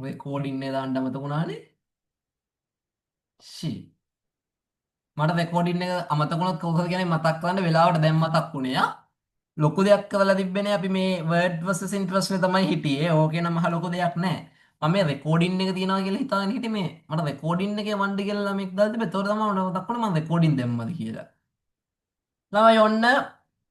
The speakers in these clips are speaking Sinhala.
රෙකෝඩින් එක දාන්න අමතක වුණානේ. ෂී. මට රෙකෝඩින් එක අමතක වුණොත් කොහොමද කියන්නේ මතක් කරන්න වෙලාවට දැන් මතක් වුණේ ආ. ලොකු දෙයක් කරලා තිබ්බේනේ අපි මේ word processing ප්‍රශ්නේ තමයි හිටියේ. ඕකේ නම් මහ ලොකු දෙයක් නෑ. මම මේ රෙකෝඩින් එක තියනවා කියලා හිතාගෙන හිටියේ මේ මට රෙකෝඩින් එකේ වණ්ඩි කියලා ළමෙක් දාලා තිබ්බේ. ඒතකොට තමයි මට මතක් වුණේ මම රෙකෝඩින් දැම්මද කියලා. ළමයි ඔන්න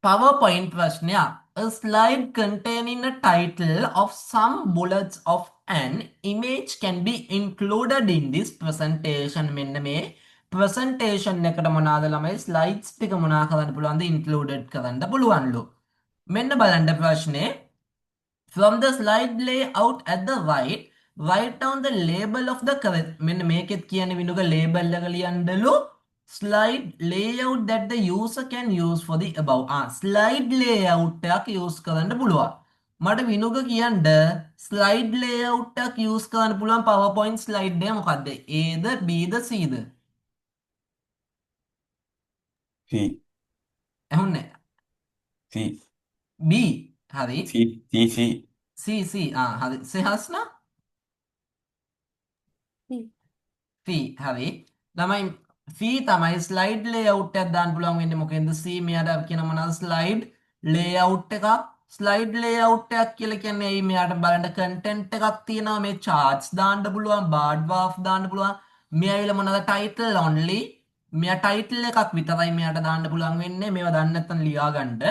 PowerPoint ප්‍රශ්නයක්. A slide containing a title of some bullets of an image can be included in this presentation. මෙන්න මේ presentation එකට මොනවාද ළමයි slides ටික මොනවා කරන්න පුළුවන්ද included කරන්න පුළුවන්ලු. මෙන්න බලන්න ප්‍රශ්නේ. From the slide layout at the right, write down the label of the correct. මෙන්න මේකෙත් කියන්නේ විනුක label එක ලියන්නලු. Slide layout that the user can use for the above. slide layout එකක් use කරන්න පුළුවන්. මට විනුක කියන්න slide layout එකක් use කරන්න පුළුවන් PowerPoint slide එක මොකද්ද? A the B the C the? C ඇහුන්නේ C B. හරි. C C C හරි. සහස්නා ෆී හරි ළමයි ෆී තමයි ස්ලයිඩ් ලේඅවුට් එකක් දාන්න පුළුවන් වෙන්නේ මොකෙන්ද C මෙයාට කියන මොනවාද ස්ලයිඩ් ලේඅවුට් එකක් ස්ලයිඩ් ලේඅවුට් එකක් කියලා කියන්නේ ඇයි මෙයාට බලන්න කන්ටෙන්ට් එකක් තියෙනවා මේ charts දාන්න පුළුවන් bar graph දාන්න පුළුවන් මේ ඇවිල්ලා මොනවාද title only මෙයා title එකක් විතරයි මෙයාට දාන්න පුළුවන් වෙන්නේ මේවා දන්නේ නැත්නම් ලියා ගන්න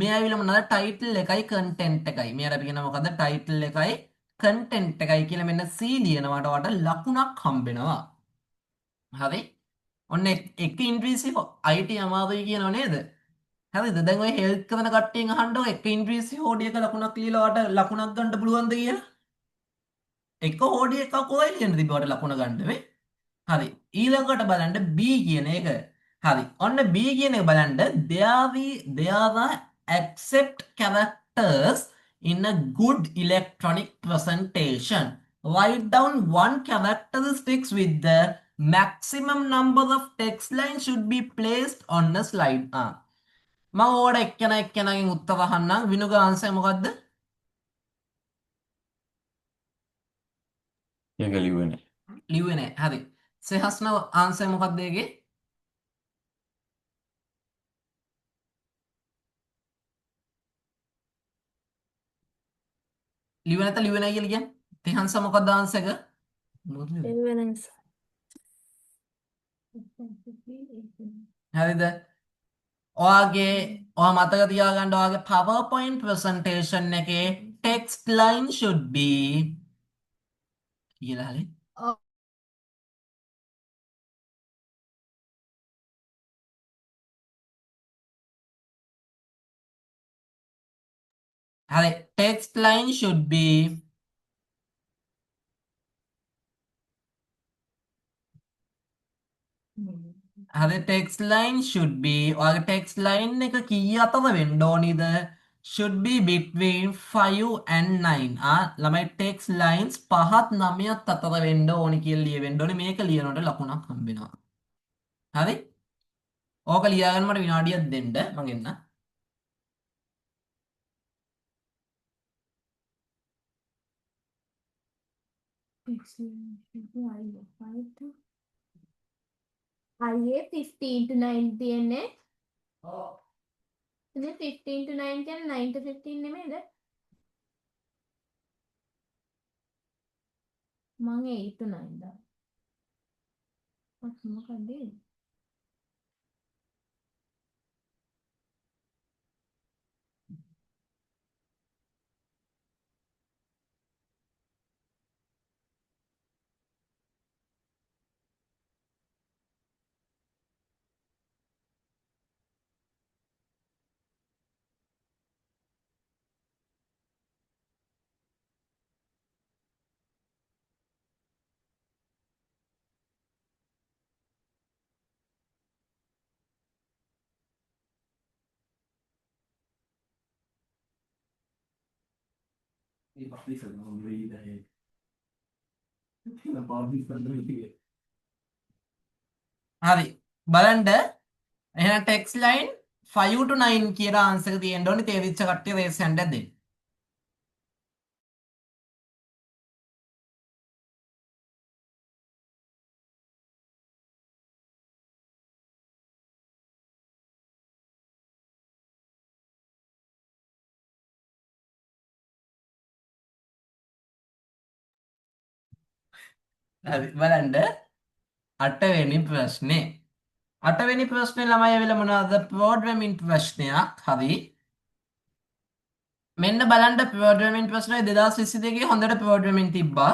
මේ ඇවිල්ලා මොනවාද title එකයි content එකයි මෙයාට අපි කියන මොකද්ද title එකයි content එකයි කියලා මෙන්න C ලියනවාට වට ලකුණක් හම්බෙනවා හරි ඔන්න එක ඉන්ද්‍රීසි අයිටි අමාරුයි කියනව නේද හරිද දැන් ඔය හෙල්ත් කරන කට්ටියෙන් අහන්නකො එක ඉන්ද්‍රීසි හෝඩියක ලකුණක් ලියලා වට ලකුණක් ගන්න පුළුවන්ද කියලා එක හෝඩිය එකක් ඔය ලියන්න තිබ්බට ලකුණ ගන්න මේ හරි ඊළඟට බලන්න B කියන එක හරි ඔන්න B කියන එක බලන්න there are accept characters in a good electronic presentation write down one characteristics with the maximum number of text lines should be placed on a slide මම ඕඩ එක්කෙනගෙන් උත්තර අහන්නම් විනුගේ ආන්සර් මොකද්ද ඒක ලිව්වේ නැහැ. ලිව්වේ නැහැ හරි සෙහස්නව ආන්සර් මොකක්ද ඒකේ ලිව්වේ නැත්නම් ලිව්වේ නැහැ කියලා කියන්නේ තෙහන්ස මොකක්ද ආන්සර් එක Evidence. හරිද ඔයා මතක තියාගන්න ඔයාගේ PowerPoint presentation එකේ text line should be කියලා හරි හරි text line should be හරි text line should be ඔයාගේ text line එක කී අතර වෙන්න ඕනිද should be between 5 and 9 ළමයි text lines 5ත් 9ත් අතර වෙන්න ඕනි කියලා ලියවෙන්න ඕනේ මේක ලියනකොට ලකුණක් හම්බෙනවා හරි ඕක ලියාගන්න මට විනාඩියක් දෙන්න මම එන්න IA 15 to 9 තියෙන්නේ. ඉතින් 15 to 9 කියන්නේ 9 to 15 නෙමෙයිද? මම 8 to 9 දා. මොකක්ද? හරි බලන්න එහෙනම් text line 5 to 9 කියලා ආන්සර් එක තියෙන්න ඕනේ තේරිච්ච කට්ටිය රේස් හැන්ඩ් එක දෙන්න හරි බලන්න අටවෙනි ප්‍රශ්නේ. අටවෙනි ප්‍රශ්නේ ළමයි ඇවිල්ලා මොනවද? ප්‍රෝග්‍රෑමින් ප්‍රශ්නයක්. හරි. මෙන්න බලන්න ප්‍රෝග්‍රෑමින් ප්‍රශ්නේ 2022 හොඳට ප්‍රෝග්‍රෑමින් තිබ්බා.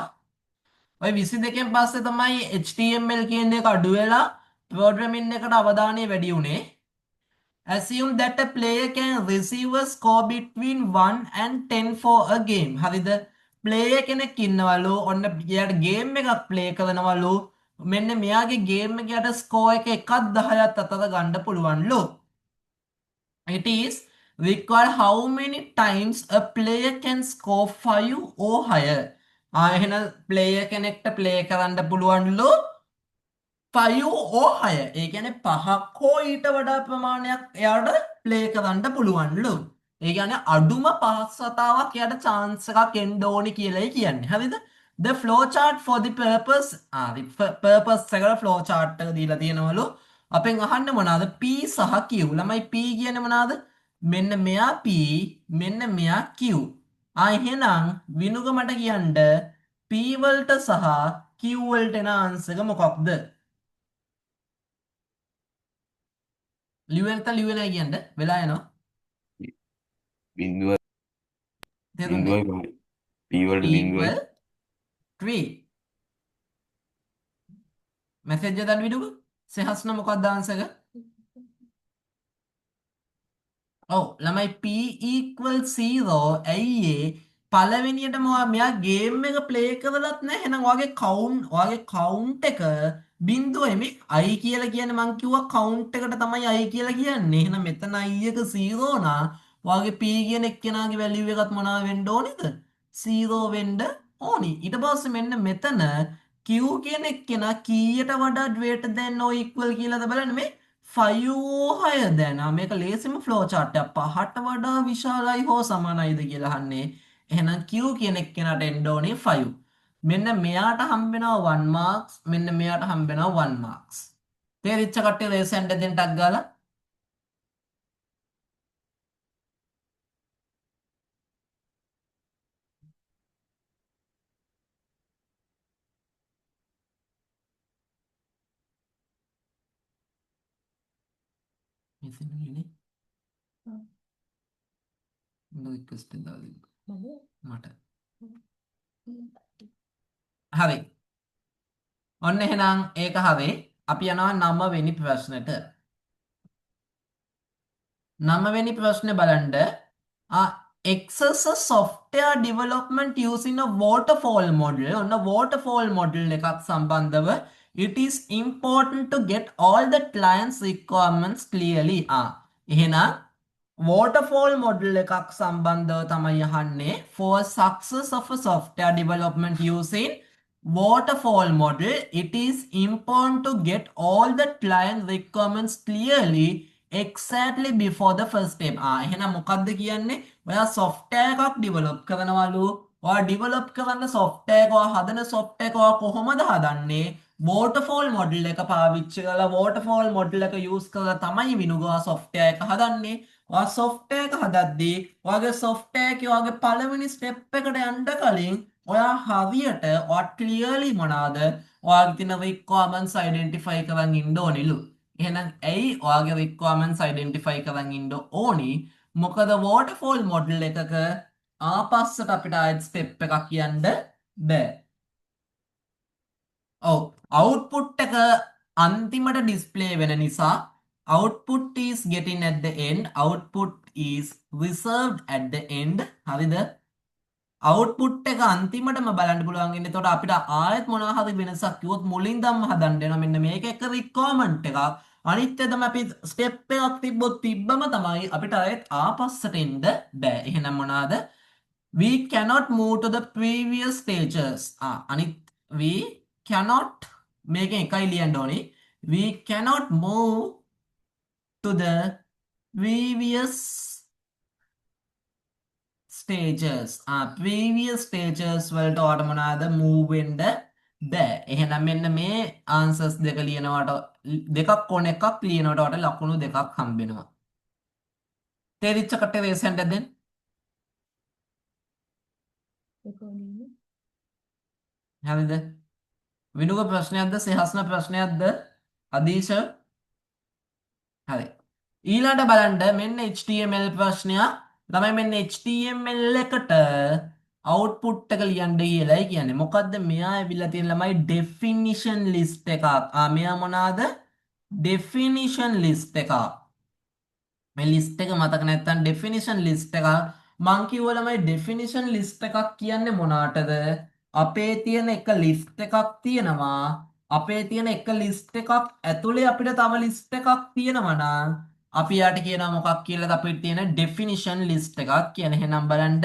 ඔය 22කින් පස්සේ තමයි HTML කියන එක අඩු වෙලා ප්‍රෝග්‍රෑමින් එකට අවධානය වැඩි වුණේ. Assume that a player can receive a score between 1 and 10 for a game. හරිද? player කෙනෙක් ඉන්නවලු ඔන්න එයාට ගේම් එකක් ප්ලේ කරනවලු. මෙන්න මෙයාගේ ගේම් එකේ ස්කෝර් එක 1ක් 10ක් අතර ගන්න පුළුවන්ලු. It is required how many times a player can score 5 or higher. එහෙනම් player කෙනෙක්ට ප්ලේ කරන්න පුළුවන්ලු 5 or higher. ඒ කියන්නේ 5ක් හෝ ඊට වඩා ප්‍රමාණයක් එයාට ප්ලේ කරන්න පුළුවන්ලු. ඒ කියන්නේ අඩුම 5 සතාවක් එයාට chance එකක් එන්න ඕනි කියලායි කියන්නේ. හරිද? The flow chart for the purpose purpose එකට flow chart එක දීලා තියෙනවලු. අපෙන් අහන්නේ මොනවාද? P සහ Q. ළමයි P කියන්නේ මොනවාද? මෙන්න මෙයා P, මෙන්න මෙයා Q. එහෙනම් විනුක මට කියන්න P වලට සහ Q වලට එන ආන්සර් එක මොකක්ද? ලියුවෙන්ත ලියුවේ නැහැ කියන්න වෙලා යනවා. බිඳුව තේරුණේ? බිඳුවයි P වලට බිඳුවයි equal 3. මැසේජ් එක දාන්න විදුක. සෙහස්න මොකක්ද ආන්සර් එක? ඔව් ළමයි P equal 0. ඇයි ඒ? පළවෙනියටම මෙයා ගේම් එක ප්ලේ කරලත් නැහැ. එහෙනම් ඔයාගේ කවුන්ට් එක බිඳුවයි. මේ i කියලා කියන්නේ මං කිව්වා කවුන්ට් එකට තමයි i කියලා කියන්නේ. එහෙනම් මෙතන i එක 0 නා ඔයාගේ p කියන එක්කෙනාගේ වැලියු එකත් මොනවා වෙන්න ඕනේද? 0 වෙන්න ඕනි. ඊට පස්සේ මෙන්න මෙතන q කියන එක්කෙනා කීයට වඩා greater than or equal කියලාද බලන්න මේ 5 6 දැන් මේක ලේසිම ෆ්ලෝ chart එක 5ට වඩා විශාලයි හෝ සමානයිද කියලා අහන්නේ. එහෙනම් q කියන එක්කෙනාට එන්න ඕනේ 5. මෙන්න මෙයාට හම්බ වෙනවා 1 marks, මෙන්න මෙයාට හම්බ වෙනවා 1 marks. තේරිච්ච කට්ටිය රේස් හැන්ඩ් එකෙන් ටක් ගාලා මෙතනනේ රික්වෙස්ට් එක දාලා මට. හරි. ඔන්න එහෙනම් ඒක හරි. අපි යනවා 9 වෙනි ප්‍රශ්නෙට. 9 වෙනි ප්‍රශ්නේ බලන්න. Access a software development using a waterfall model. ඔන්න waterfall model එකක් සම්බන්ධව it is important to get all the clients requirements clearly. එහෙනම් waterfall model එකක් සම්බන්ධව තමයි අහන්නේ. For success of a software development using waterfall model, it is important to get all the client requirements clearly exactly before the first step. එහෙනම් මොකක්ද කියන්නේ? ඔයා software එකක් develop කරනවලු. ඔයා develop කරන software එක ඔයා හදන software එක ඔයා කොහොමද හදන්නේ? waterfall model එක පාවිච්චි කරලා waterfall model එක use කරලා තමයි විනුගා software එක හදන්නේ. ඔයා software එක හදද්දී ඔයාගේ software එකේ ඔයාගේ පළවෙනි step එකට යන්න කලින් ඔයා හරියට ඔයා clearly මොනවාද ඔයාගේ තියෙන requirements identify කරන් ඉන්න ඕනිලු. එහෙනම් ඇයි ඔයාගේ requirements identify කරන් ඉන්න ඕනි? මොකද waterfall model එකක ආපස්සට අපිට ආයෙත් step එකක් කියන්න බෑ. ඔව් output එක අන්තිමට display වෙන නිසා output is getting at the end, output is reserved at the end. හරිද? output එක අන්තිමටම බලන්න පුළුවන් ඉන්නේ. එතකොට අපිට ආයෙත් මොනවා හරි වෙනසක් කිව්වොත් මුලින්දම හදන්න වෙනවා. මෙන්න මේක එක requirement එකක්. අනිත් එක තමයි අපි step එකක් තිබ්බම තමයි අපිට ආයෙත් ආපස්සට එන්න බෑ. එහෙනම් මොනවාද? We cannot move to the previous stages. අනිත් we cannot මේකෙන් එකයි ලියන්න ඕනේ. We cannot move to the previous stages. previous stages වලට ඔයාලට මොනවාද move වෙන්න බෑ. එහෙනම් මෙන්න මේ answers දෙක ලියනවට දෙකක් ඕන එකක් ලියනවට ඔයාලට ලකුණු දෙකක් හම්බ වෙනවා. තේරිච්ච කට්ටිය raise hand එක දෙන්න. හරිද? විනුක ප්‍රශ්නයක්ද සෙහස්න ප්‍රශ්නයක්ද අදීශ හරි ඊළඟට බලන්න මෙන්න HTML ප්‍රශ්නයක් ළමයි මෙන්න HTML එකට අවුට්පුට් එක ලියන්න කියලායි කියන්නේ මොකද්ද මෙයා ඇවිල්ලා තියෙන ළමයි ඩෙෆිනිෂන් ලිස්ට් එකක් මෙයා මොනවාද ඩෙෆිනිෂන් ලිස්ට් එකක් මේ ලිස්ට් එක මතක නැත්නම් ඩෙෆිනිෂන් ලිස්ට් එකක් මං කිව්වා ළමයි ඩෙෆිනිෂන් ලිස්ට් එකක් කියන්නේ මොනකටද අපේ තියෙන එක ලිස්ට් එකක් තියෙනවා අපේ තියෙන එක ලිස්ට් එකක් ඇතුලේ අපිට තව ලිස්ට් එකක් තියෙනවා නම් අපි යාට කියනවා මොකක් කියලාද අපිට තියෙන ඩෙෆිනිෂන් ලිස්ට් එකක් කියන එහෙනම් බලන්න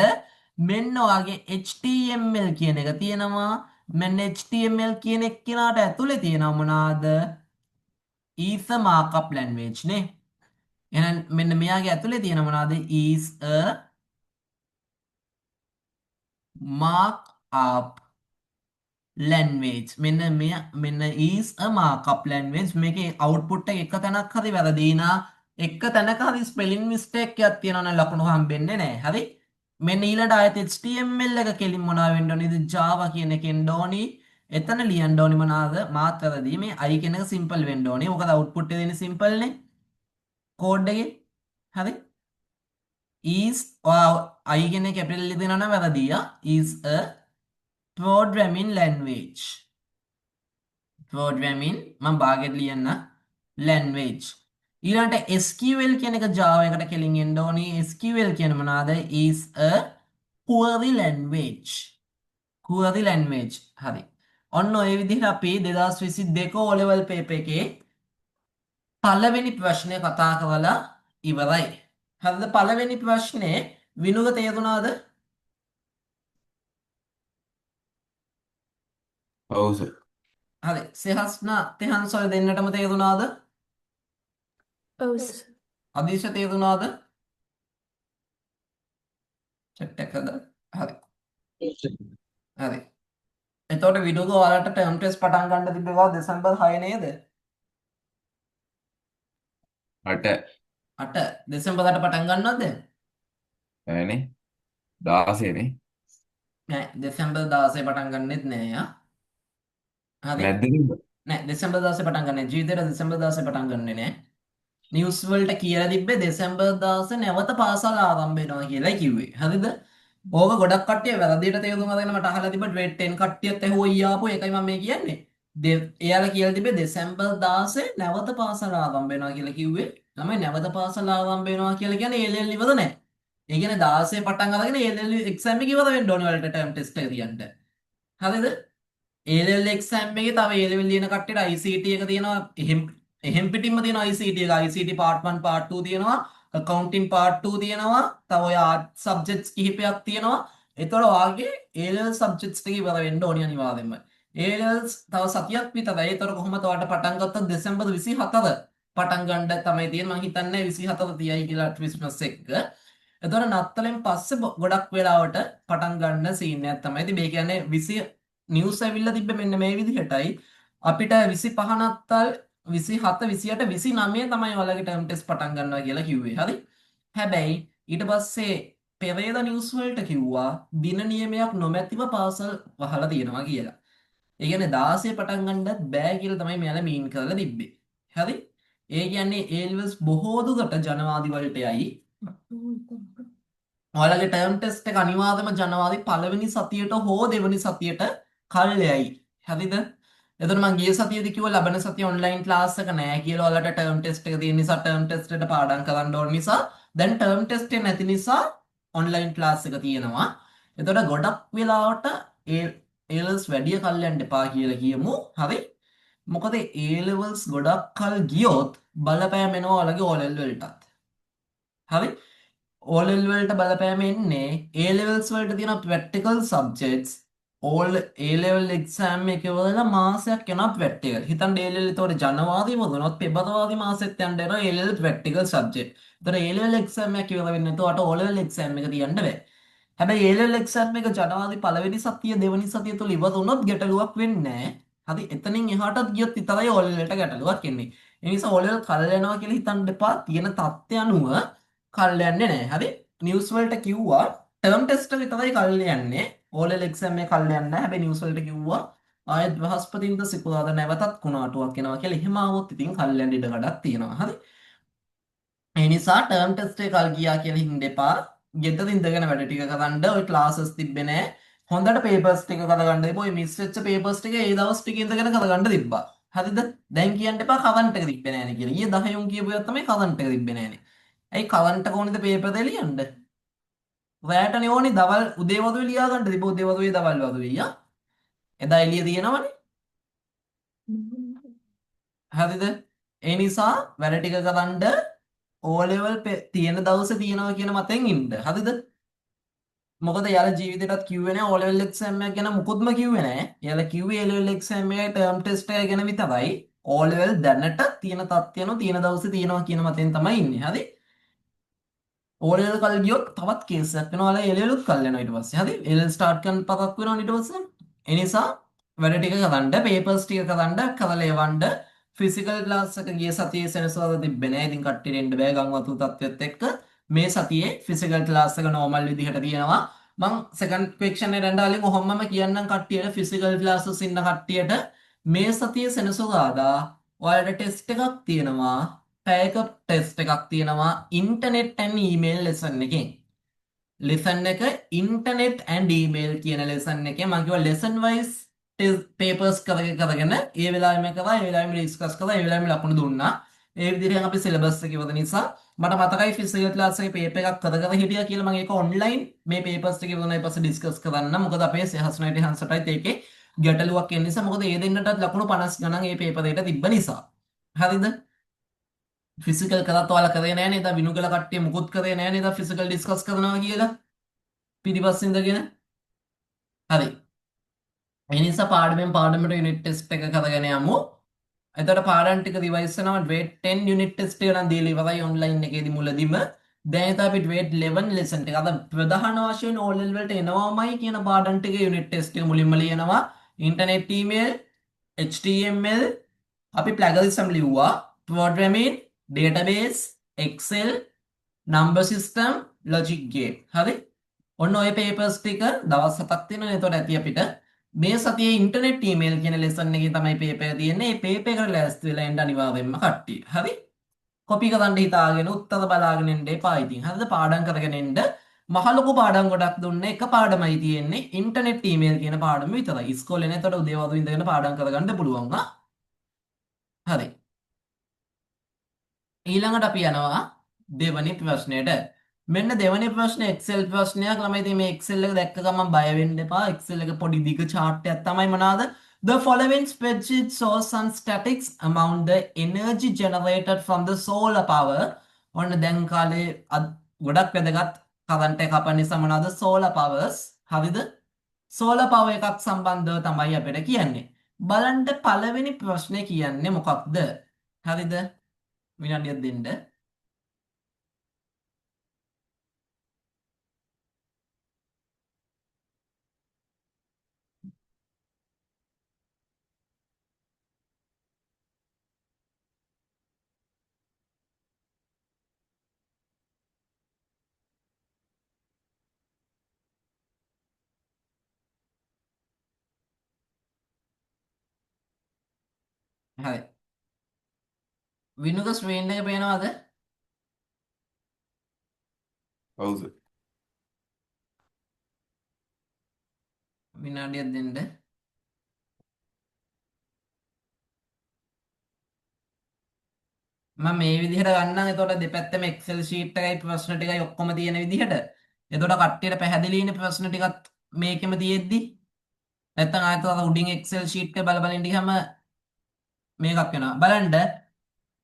මෙන්න ඔයගේ HTML කියන එක තියෙනවා මෙන්න HTML කියන එක්කිනාට ඇතුලේ තියෙනවා මොනවාද is a markup language නේ එහෙනම් මෙන්න මෙයාගේ ඇතුලේ තියෙන මොනවාද is a markup language මෙන්න is a markup language මේකේ output එක තැනක් හරි වැරදි නා එක තැනක හරි spelling mistake එකක් තියෙනවා නම් ලකුණු හම්බෙන්නේ නැහැ හරි මෙන්න ඊළඟ ආයත HTML එක කෙලින් මොනවා වෙන්න ඕනේද Java කියන එකෙන් ඕනි එතන ලියන්න ඕනි මොනවාද මාත්‍රාදී මේ i කියන එක simple වෙන්න ඕනේ මොකද output එක දෙන්නේ simple නේ code එකේ හරි is i කියන එක capital එකේ දෙනවා නම් වැරදි is a programming language මම භාගෙට ලියන්න language ඊළඟට SQL කියන එක Java එකට කෙලින් එන්න ඕනි SQL කියන්නේ මොනවාද is a query language හරි ඔන්න ඔය විදිහට අපි 2022 O level paper එකේ පළවෙනි ප්‍රශ්නය කතා කරලා ඉවරයි හරිද පළවෙනි ප්‍රශ්නේ විනුක තේරුණාද ඔව් සර් හරි සෙහස්න තෙහන්සොය දෙන්නටම තේරුණාද ඔව් අදීශ තේරුණාද චෙට් එකද හරි හරි එතකොට විනුක ඔයාලට ටර්ම් ටෙස්ට් පටන් ගන්න තිබ්බේවා දෙසැම්බර් 6 නේද 8 8 දෙසැම්බර් 8 පටන් ගන්නවද නෑනේ 16 නේ නෑ දෙසැම්බර් 16 පටන් ගන්නෙත් නෑ හරි නැද්ද තිබ්බ නෑ දෙසැම්බර් 16 පටන් ගන්න ජීවිතේට දෙසැම්බර් 16 පටන් ගන්නෙ නෑ නිවුස් වලට කියලා තිබ්බේ දෙසැම්බර් 16 නැවත පාසල් ආරම්භ වෙනවා කියලා කිව්වේ හරිද ඕක ගොඩක් කට්ටිය වැරදියට තේරුම් අරගෙන මට අහලා තිබ්බ grade 10 කට්ටියත් ඇහුවා ඊයාපෝ ඒකයි මම මේ කියන්නේ එයාලා කියලා තිබ්බේ දෙසැම්බර් 16 නැවත පාසල් ආරම්භ වෙනවා කියලා කිව්වේ ළමයි නැවත පාසල් ආරම්භ වෙනවා කියලා කියන්නේ A level ඉවර නෑ ඒ කියන්නේ 16 පටන් අරගෙන A level exam එක ඉවර වෙන්න ඕනේ වලට term test එක තියන්න හරිද A level exam එකේ තව A level ලියන කට්ටියට ICT එක තියෙනවා එහෙම් පිටින්ම තියෙනවා ICT එක ICT part 1 part 2 තියෙනවා accounting part 2 තියෙනවා තව ඔය art subjects කිහිපයක් තියෙනවා ඒතකොට ඔයාගේ A level subjects ටික ඉවර වෙන්න ඕනේ අනිවාර්යෙන්ම A levels තව සතියක් විතරයි ඒතකොට කොහොමද ඔයාලට පටන් ගත්තොත් දෙසැම්බර් 24 පටන් ගන්න තමයි තියෙන්නේ මම හිතන්නේ 24 තියයි කියලා ක්‍රිස්මස් එක එතකොට නත්තලෙන් පස්සේ ගොඩක් වෙලාවට පටන් ගන්න සීන් එකක් තමයි ඉතින් මේ කියන්නේ 20 නිවුස් ඇවිල්ලා තිබ්බේ මෙන්න මේ විදිහටයි අපිට 25 නත්තල් 27 28 29 තමයි ඔයාලගේ ටර්ම් ටෙස්ට් පටන් ගන්නවා කියලා කිව්වේ හරි හැබැයි ඊට පස්සේ පෙරේද නිවුස් වලට කිව්වා දින නියමයක් නොමැතිව පාසල් වහලා තියෙනවා කියලා ඒ කියන්නේ 16 පටන් ගන්නත් බෑ කියලා තමයි මෙයාලා මීන් කරලා තිබ්බේ හරි ඒ කියන්නේ A levels බොහෝ දුරට ජනවාරි වලට යයි ඔයාලගේ ටර්ම් ටෙස්ට් එක අනිවාර්යයෙන්ම ජනවාරි පළවෙනි සතියට හෝ දෙවෙනි සතියට කල්යයි හරිද එතකොට මම ගිය සතියේදී කිව්වා ලබන සතිය ඔන්ලයින් ක්ලාස් එක නෑ කියලා ඔයාලට ටර්ම් ටෙස්ට් එක තියෙන නිසා ටර්ම් ටෙස්ට් එකට පාඩම් කරන්න ඕන නිසා දැන් ටර්ම් ටෙස්ට් එක නැති නිසා ඔන්ලයින් ක්ලාස් එක තියෙනවා එතකොට ගොඩක් වෙලාවට A levels වැඩි කල් යන්න එපා කියලා කියමු හරි මොකද A levels ගොඩක් කල් ගියොත් බලපෑම එනවා ඔයාලගේ O level වලටත් හරි O level වලට බලපෑම එන්නේ A levels වලට තියෙන practical subjects all A level exam එක වල මාසයක් යනවා practical. හිතන්න A level ඒතකොට ජනවාරි වුණොත් පෙබරවාරි මාසෙත් යන්න යනවා A level practical subject. ඒතකොට A level exam එක ඉවර වෙන්නේ නැතුව O level exam එක තියන්න බෑ. හැබැයි A level exam එක ජනවාරි පළවෙනි සතිය දෙවෙනි සතිය තුල ඉවර වුණොත් ගැටලුවක් වෙන්නේ නැහැ. හරි එතනින් එහාටත් ගියොත් විතරයි O level එකට ගැටලුවක් එන්නේ. ඒ නිසා O level කල් යනවා කියලා හිතන්න එපා. තියෙන තත්ත්වය අනුව කල් යන්නේ නැහැ. හරි නිවුස් වලට කිව්වා ටර්ම් ටෙස්ට් එක විතරයි කල් යන්නේ O level exam එක කල් යන්නේ නැහැ. හැබැයි නිවුස් වලට කිව්වා ආයෙත් බ්‍රහස්පතින්ද සිකුරාදා නැවතත් කුණාටුවක් එනවා කියලා එහෙම ආවොත් ඉතින් කල්යන්න ඉඩ ගඩක් තියෙනවා. හරි. ඒ නිසා ටර්ම් ටෙස්ට් එක කල් ගියා කියලා හින්ද එපා. ගෙදර ඉඳගෙන වැඩ ටික කරන්න. ඔය ක්ලාසස් තිබ්බේ නැහැ. හොඳට පේපර්ස් ටික කරගන්න තිබ්බා. ඔය මිස් වෙච්ච පේපර්ස් ටික ඒ දවස් ටික ඉඳගෙන කරගන්න තිබ්බා. හරිද? දැන් කියන්න එපා කවන්ට් එක තිබ්බේ නැහැ නේ කියලා. ඊයේ 10 උන් කියපු ඒවා තමයි කවන්ට් එක තිබ්බේ නැහැ නේ. ඇයි කවන්ට් එක ඕනේද පේපර් දෙක ලියන්න? රැටනේ ඕනේ දවල් උදේ වරුවේ ලියා ගන්න තිබ්බා. උදේ වරුවේ දවල් වරුවේ යා. එදා එළිය තියෙනවනේ. හරිද? ඒ නිසා වැඩ ටික කරන්න O level තියෙන දවසේ තියනවා කියන මතෙන් ඉන්න. හරිද? මොකද යාලා ජීවිතේටත් කිව්වේ නැහැ O level exam එක ගැන මුකුත්ම කිව්වේ නැහැ. යාලා කිව්වේ A level exam එකේ term test එක ගැන විතරයි. O level දැනට තියෙන තත්ත්වයන්ව තියෙන දවසේ තියනවා කියන මතෙන් තමයි ඉන්නේ. හරි? O level කල් ගියොත් තවත් කේස් එකක් වෙනවා. යාලා A level උත් කල් යනවා ඊට පස්සේ. හරි? A level start කරන පතක් වෙනවා ඊට පස්සේ. ඒ නිසා වැඩ ටික කරන්න, papers ටික කරන්න, කරලා එවන්න. ෆිසිකල් ක්ලාස් එක ගිය සතියේ සෙනසුරාදා තිබ්බේ නැහැ. ඉතින් කට්ටියට එන්න බෑ ගම්වතු තත්ත්වෙත් එක්ක. මේ සතියේ ෆිසිකල් ක්ලාස් එක normal විදිහට තියෙනවා. මං සෙකන්ඩ් ක්වෙස්චන් එකට කලින් කොහොමම කියන්නම් කට්ටියට ෆිසිකල් ක්ලාසස් ඉන්න කට්ටියට මේ සතියේ සෙනසුරාදා ඔයාලට ටෙස්ට් එකක් තියෙනවා. පැයක ටෙස්ට් එකක් තියෙනවා ඉන්ටර්නෙට් ඇන්ඩ් ඊමේල් ලෙසන් එකෙන්. ලෙසන් එක ඉන්ටර්නෙට් ඇන්ඩ් ඊමේල් කියන ලෙසන් එකේ මම කිව්වා ලෙසන් වයිස් පේපර්ස් කරගෙන ඒ වෙලාවෙම කරා ඒ වෙලාවෙම ඩිස්කස් කරා ඒ වෙලාවෙම ලකුණු දුන්නා. ඒ විදිහට අපි සිලබස් එක ඉවර නිසා මට මතකයි ෆිසිකල් ක්ලාස් එකේ පේපර් එකක් කර හිටියා කියලා මම ඒක ඔන්ලයින් මේ පේපර්ස් ටික ඉවරනයි පස්සේ ඩිස්කස් කරන්න. මොකද අපේ සහස්නයිටි හංසටයිත් ඒකේ ගැටලුවක් එන නිසා මොකද ඒ දෙන්නටත් ලකුණු 50 ගණන් ඒ පේපර් එකට තිබ්බ නිසා. හරිද? ෆිසිකල් කරත් ඔයාලා කරේ නැහැ නේද? විනුගල කට්ටිය මුකුත් කරේ නැහැ නේද? ෆිසිකල් ඩිස්කස් කරනවා කියලා. පිටිපස්සේ ඉඳගෙන. හරි. ඒ නිසා පාඩමෙන් පාඩමට යුනිට් ටෙස්ට් එක කරගෙන යමු. එතකොට පාඩම් ටික රිවයිස් කරනවා grade 10 යුනිට් ටෙස්ට් එක නම් දීලා ඉවරයි ඔන්ලයින් එකේදී මුලදීම. දැන් ඉතින් අපි grade 11 lesson එක අද ප්‍රධාන වශයෙන් O level වලට එනවාමයි කියන පාඩම් ටික යුනිට් ටෙස්ට් එක මුලින්ම ලියනවා. ඉන්ටර්නෙට් ඊමේල්, HTML, අපි plagiarism ලිව්වා, programming, database, Excel, number system, logic gate. හරි? ඔන්න ඔය පේපර්ස් ටික දවස් 7ක් තියෙනවා. එතකොට ඇති අපිට මේ සතියේ ඉන්ටර්නෙට් ඊමේල් කියන ලෙසන් එකේ තමයි පේපර් එක තියෙන්නේ. මේ පේපර් එකට ලෑස්ති වෙලා එන්න අනිවාර්යෙන්ම කට්ටිය. හරි? කොපි කරන්න හිතාගෙන උත්තර බලාගෙන ඉන්න එපා ඉතින්. හරිද? පාඩම් කරගෙන එන්න. මහ ලොකු පාඩම් ගොඩක් දුන්නේ එක පාඩමයි තියෙන්නේ ඉන්ටර්නෙට් ඊමේල් කියන පාඩම විතරයි. ඉස්කෝලේ නේ. එතකොට උදේ වරු ඉඳගෙන පාඩම් කරගන්න පුළුවන්. හරි. ඊළඟට අපි යනවා දෙවැනි ප්‍රශ්නයට. මෙන්න දෙවැනි ප්‍රශ්නේ Excel ප්‍රශ්නයක්. ළමයි ඉතින් මේ Excel එක දැක්ක ගමන් බය වෙන්න එපා. Excel එක පොඩි දිග chart එකක් තමයි මොනවාද? The following spreadsheet shows some statistics among the energy generated from the solar power. ඔන්න දැන් කාලේ ගොඩක් වැදගත් කරන්ට් එක කපන නිසා මොනවාද? solar powers. හරිද? solar power එකක් සම්බන්ධව තමයි අපිට කියන්නේ. බලන්න පළවෙනි ප්‍රශ්නේ කියන්නේ මොකක්ද? හරිද? විනාඩියක් දෙන්න. හරි. විනුක ස්ක්‍රීන් එක පේනවද? ඔව් සර්. විනාඩියක් දෙන්න. මම මේ විදිහට ගන්නම්. එතකොට දෙපැත්තම Excel sheet එකයි ප්‍රශ්න ටිකයි ඔක්කොම තියෙන විදිහට. එතකොට කට්ටියට පැහැදිලිනේ ප්‍රශ්න ටිකත් මේකෙම තියෙද්දි. නැත්තම් ආයෙත් උඩින් Excel sheet එක බල බල ඉඳිහම මේකක් වෙනවා. බලන්න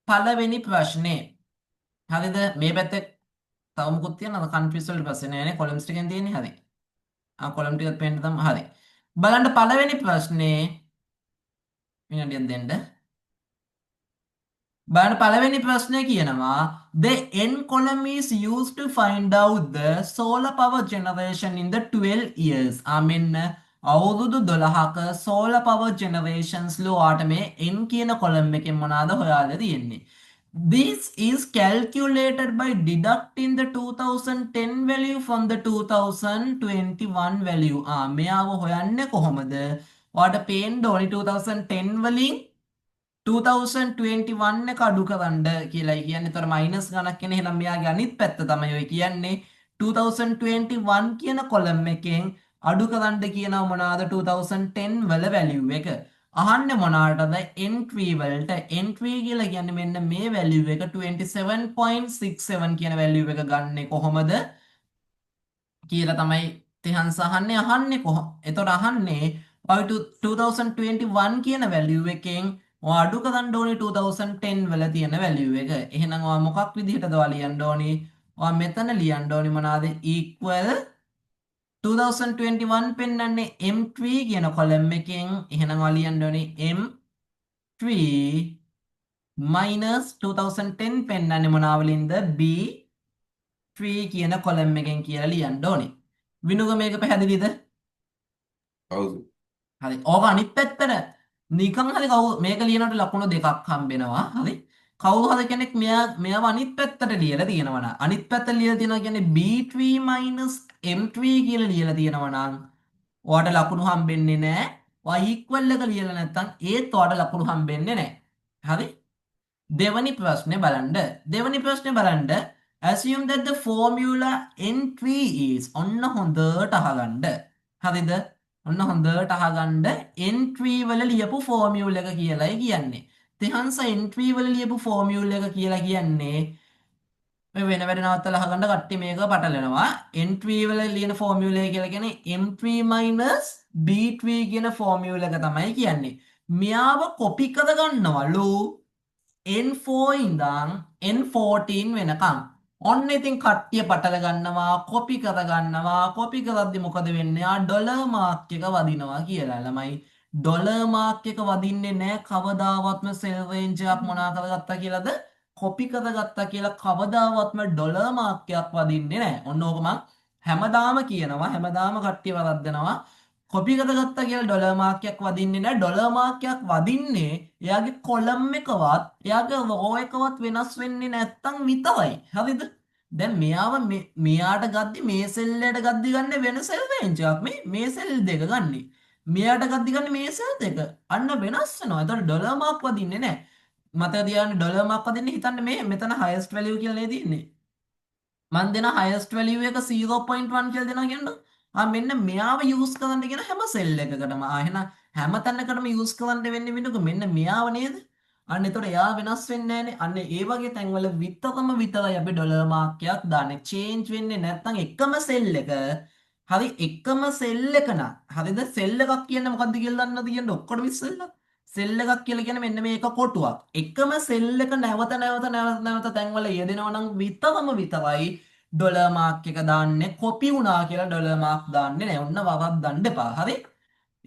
පළවෙනි ප්‍රශ්නේ. හරිද? මේ පැත්තේ තව මොකුත් තියෙනවද? කන්ෆියුස් වලට පස්සේ නෑනේ කොලම්ස් ටිකෙන් තියෙන්නේ. හරි. කොලම් ටිකත් පේන්න තමයි. හරි. බලන්න පළවෙනි ප්‍රශ්නේ විනාඩියක් දෙන්න. බලන්න පළවෙනි ප්‍රශ්නේ කියනවා the n column is used to find out the solar power generation in the 12 years. මෙන්න අවුරුදු 12ක solar power generations ලෝවාට මේ n කියන column එකෙන් මොනවාද හොයාලා තියෙන්නේ. This is calculated by deducting the 2010 value from the 2021 value. මෙයාව හොයන්නේ කොහොමද? ඔයාලට පේන්න ඕනි 2010 වලින් 2021 එක අඩු කරන්න කියලායි කියන්නේ. ඒතර මයිනස් ගණක් කියන්නේ එහෙනම් මෙයාගේ අනිත් පැත්ත තමයි ඔය කියන්නේ. 2021 කියන කොලම් එකෙන් අඩු කරන්න කියනවා මොනවාද 2010 වල වැලියු එක. අහන්නේ මොනවාටද entry වලට. entry කියලා කියන්නේ මෙන්න මේ වැලියු එක 27.67 කියන වැලියු එක ගන්නෙ කොහොමද කියලා තමයි තිහන් අහන්නේ කොහොම. එතකොට අහන්නේ ඔය 2021 කියන වැලියු එකෙන් ඔයා අඩු කරන්න ඕනේ 2010 වල තියෙන වැලියු එක. එහෙනම් ඔයා මොකක් විදිහටද ඔයා ලියන්න ඕනේ? ඔයා මෙතන ලියන්න ඕනේ මොනවාද? equal 2021 පෙන්නන්නේ M3 කියන කොලම් එකෙන්. එහෙනම් ඔයා ලියන්න ඕනේ M3 minus 2010 පෙන්නන්නේ මොනවලින්ද? B3 කියන කොලම් එකෙන් කියලා ලියන්න ඕනේ. විනුග මේක පැහැදිලිද? හවුද? හරි. ඕක අනිත් පැත්තට නිකන් හරි කවු මේක ලියනකොට ලකුණු දෙකක් හම්බෙනවා. හරි. කවුරු හරි කෙනෙක් මෙයාව අනිත් පැත්තට ලියලා තියෙනවා නම් අනිත් පැත්තට ලියලා තියෙනවා කියන්නේ B3 M3 කියලා ලියලා තියෙනවා නම් ඔයාට ලකුණු හම්බෙන්නේ නැහැ. ඔයා equal එක ලියලා නැත්නම් ඒත් ඔයාට ලකුණු හම්බෙන්නේ නැහැ. හරි. දෙවනි ප්‍රශ්නේ බලන්න. දෙවනි ප්‍රශ්නේ බලන්න. Assume that the formula N3 is ඔන්න හොඳට අහගන්න. හරිද? ඔන්න හොඳට අහගන්න N3 වල ලියපු formula එක කියලායි කියන්නේ. තෙහන්ස N3 වල ලියපු formula එක කියලා කියන්නේ මේ වෙන වැඩ නවත්තලා අහගන්න කට්ටිය මේක පටලනවා. N3 වල ලියන formula එක කියලා කියන්නේ M3 B3 කියන formula එක තමයි කියන්නේ. මෙයාව copy කරගන්නවලු N4 ඉඳන් N14 වෙනකම්. ඔන්න ඉතින් කට්ටිය පටල ගන්නවා කොපි කර ගන්නවා කොපි කරද්දි මොකද වෙන්නේ? ඩොලර් මාක් එක වදිනවා කියලා ළමයි. ඩොලර් මාක් එක වදින්නේ නැහැ කවදාවත්ම සෙල් රේන්ජ් එකක් මොනා කරගත්තා කියලාද? කොපි කරගත්තා කියලා කවදාවත්ම ඩොලර් මාක් එකක් වදින්නේ නැහැ. ඔන්න ඕක මං හැමදාම කියනවා හැමදාම කට්ටිය වරද්දනවා. කොපි කරගත්තා කියලා ඩොලර් මාක් එකක් වදින්නේ නැහැ. ඩොලර් මාක් එකක් වදින්නේ එයාගේ කොලම් එකවත් එයාගේ රෝ එකවත් වෙනස් වෙන්නේ නැත්තම් විතරයි. හරිද? දැන් මෙයාව මෙයාට ගද්දි මේ සෙල් එකට ගද්දි ගන්න වෙන සෙල් රේන්ජ් එකක්. මේ සෙල් දෙක ගන්නෙ. මෙයාට ගද්දි ගන්න මේ සෙල් දෙක. අන්න වෙනස් වෙනවා. ඒතකොට ඩොලර් මාක් වදින්නේ නැහැ. මතක තියාගන්න ඩොලර් මාක් වදින්නේ හිතන්න මේ මෙතන highest value කියලා නේ තියෙන්නේ. මන් දෙන highest value එක 0.1 කියලා දෙනවා කියන්න. මෙන්න මෙයාව use කරන්න කියන හැම සෙල් එකකටම එහෙනම් හැම තැනකටම use කරන්න වෙන්නේ වින්නක මෙන්න මෙයාව නේද? අන්න එතකොට එයා වෙනස් වෙන්නේ නැහනේ. අන්න ඒ වගේ තැන්වල විතරයි අපි ඩොලර් මාක් එකක් දාන්නේ. change වෙන්නේ නැත්නම් එකම සෙල් එක හරි එකම සෙල් එක නා හරිද? සෙල් එකක් කියන්නේ මොකද්ද කියලා දන්නවද කියන්නේ ඔක්කොම ඉස්සෙල්ලා සෙල් එකක් කියලා කියන්නේ මෙන්න මේක කොටුවක්. එකම සෙල් එක නැවත තැන්වල යෙදෙනවා නම් විතරයි ඩොලර් මාක් එක දාන්නේ. කොපි වුණා කියලා ඩොලර් මාක් දාන්නේ නැහැ. ඔන්න වරද්දන්න එපා. හරි?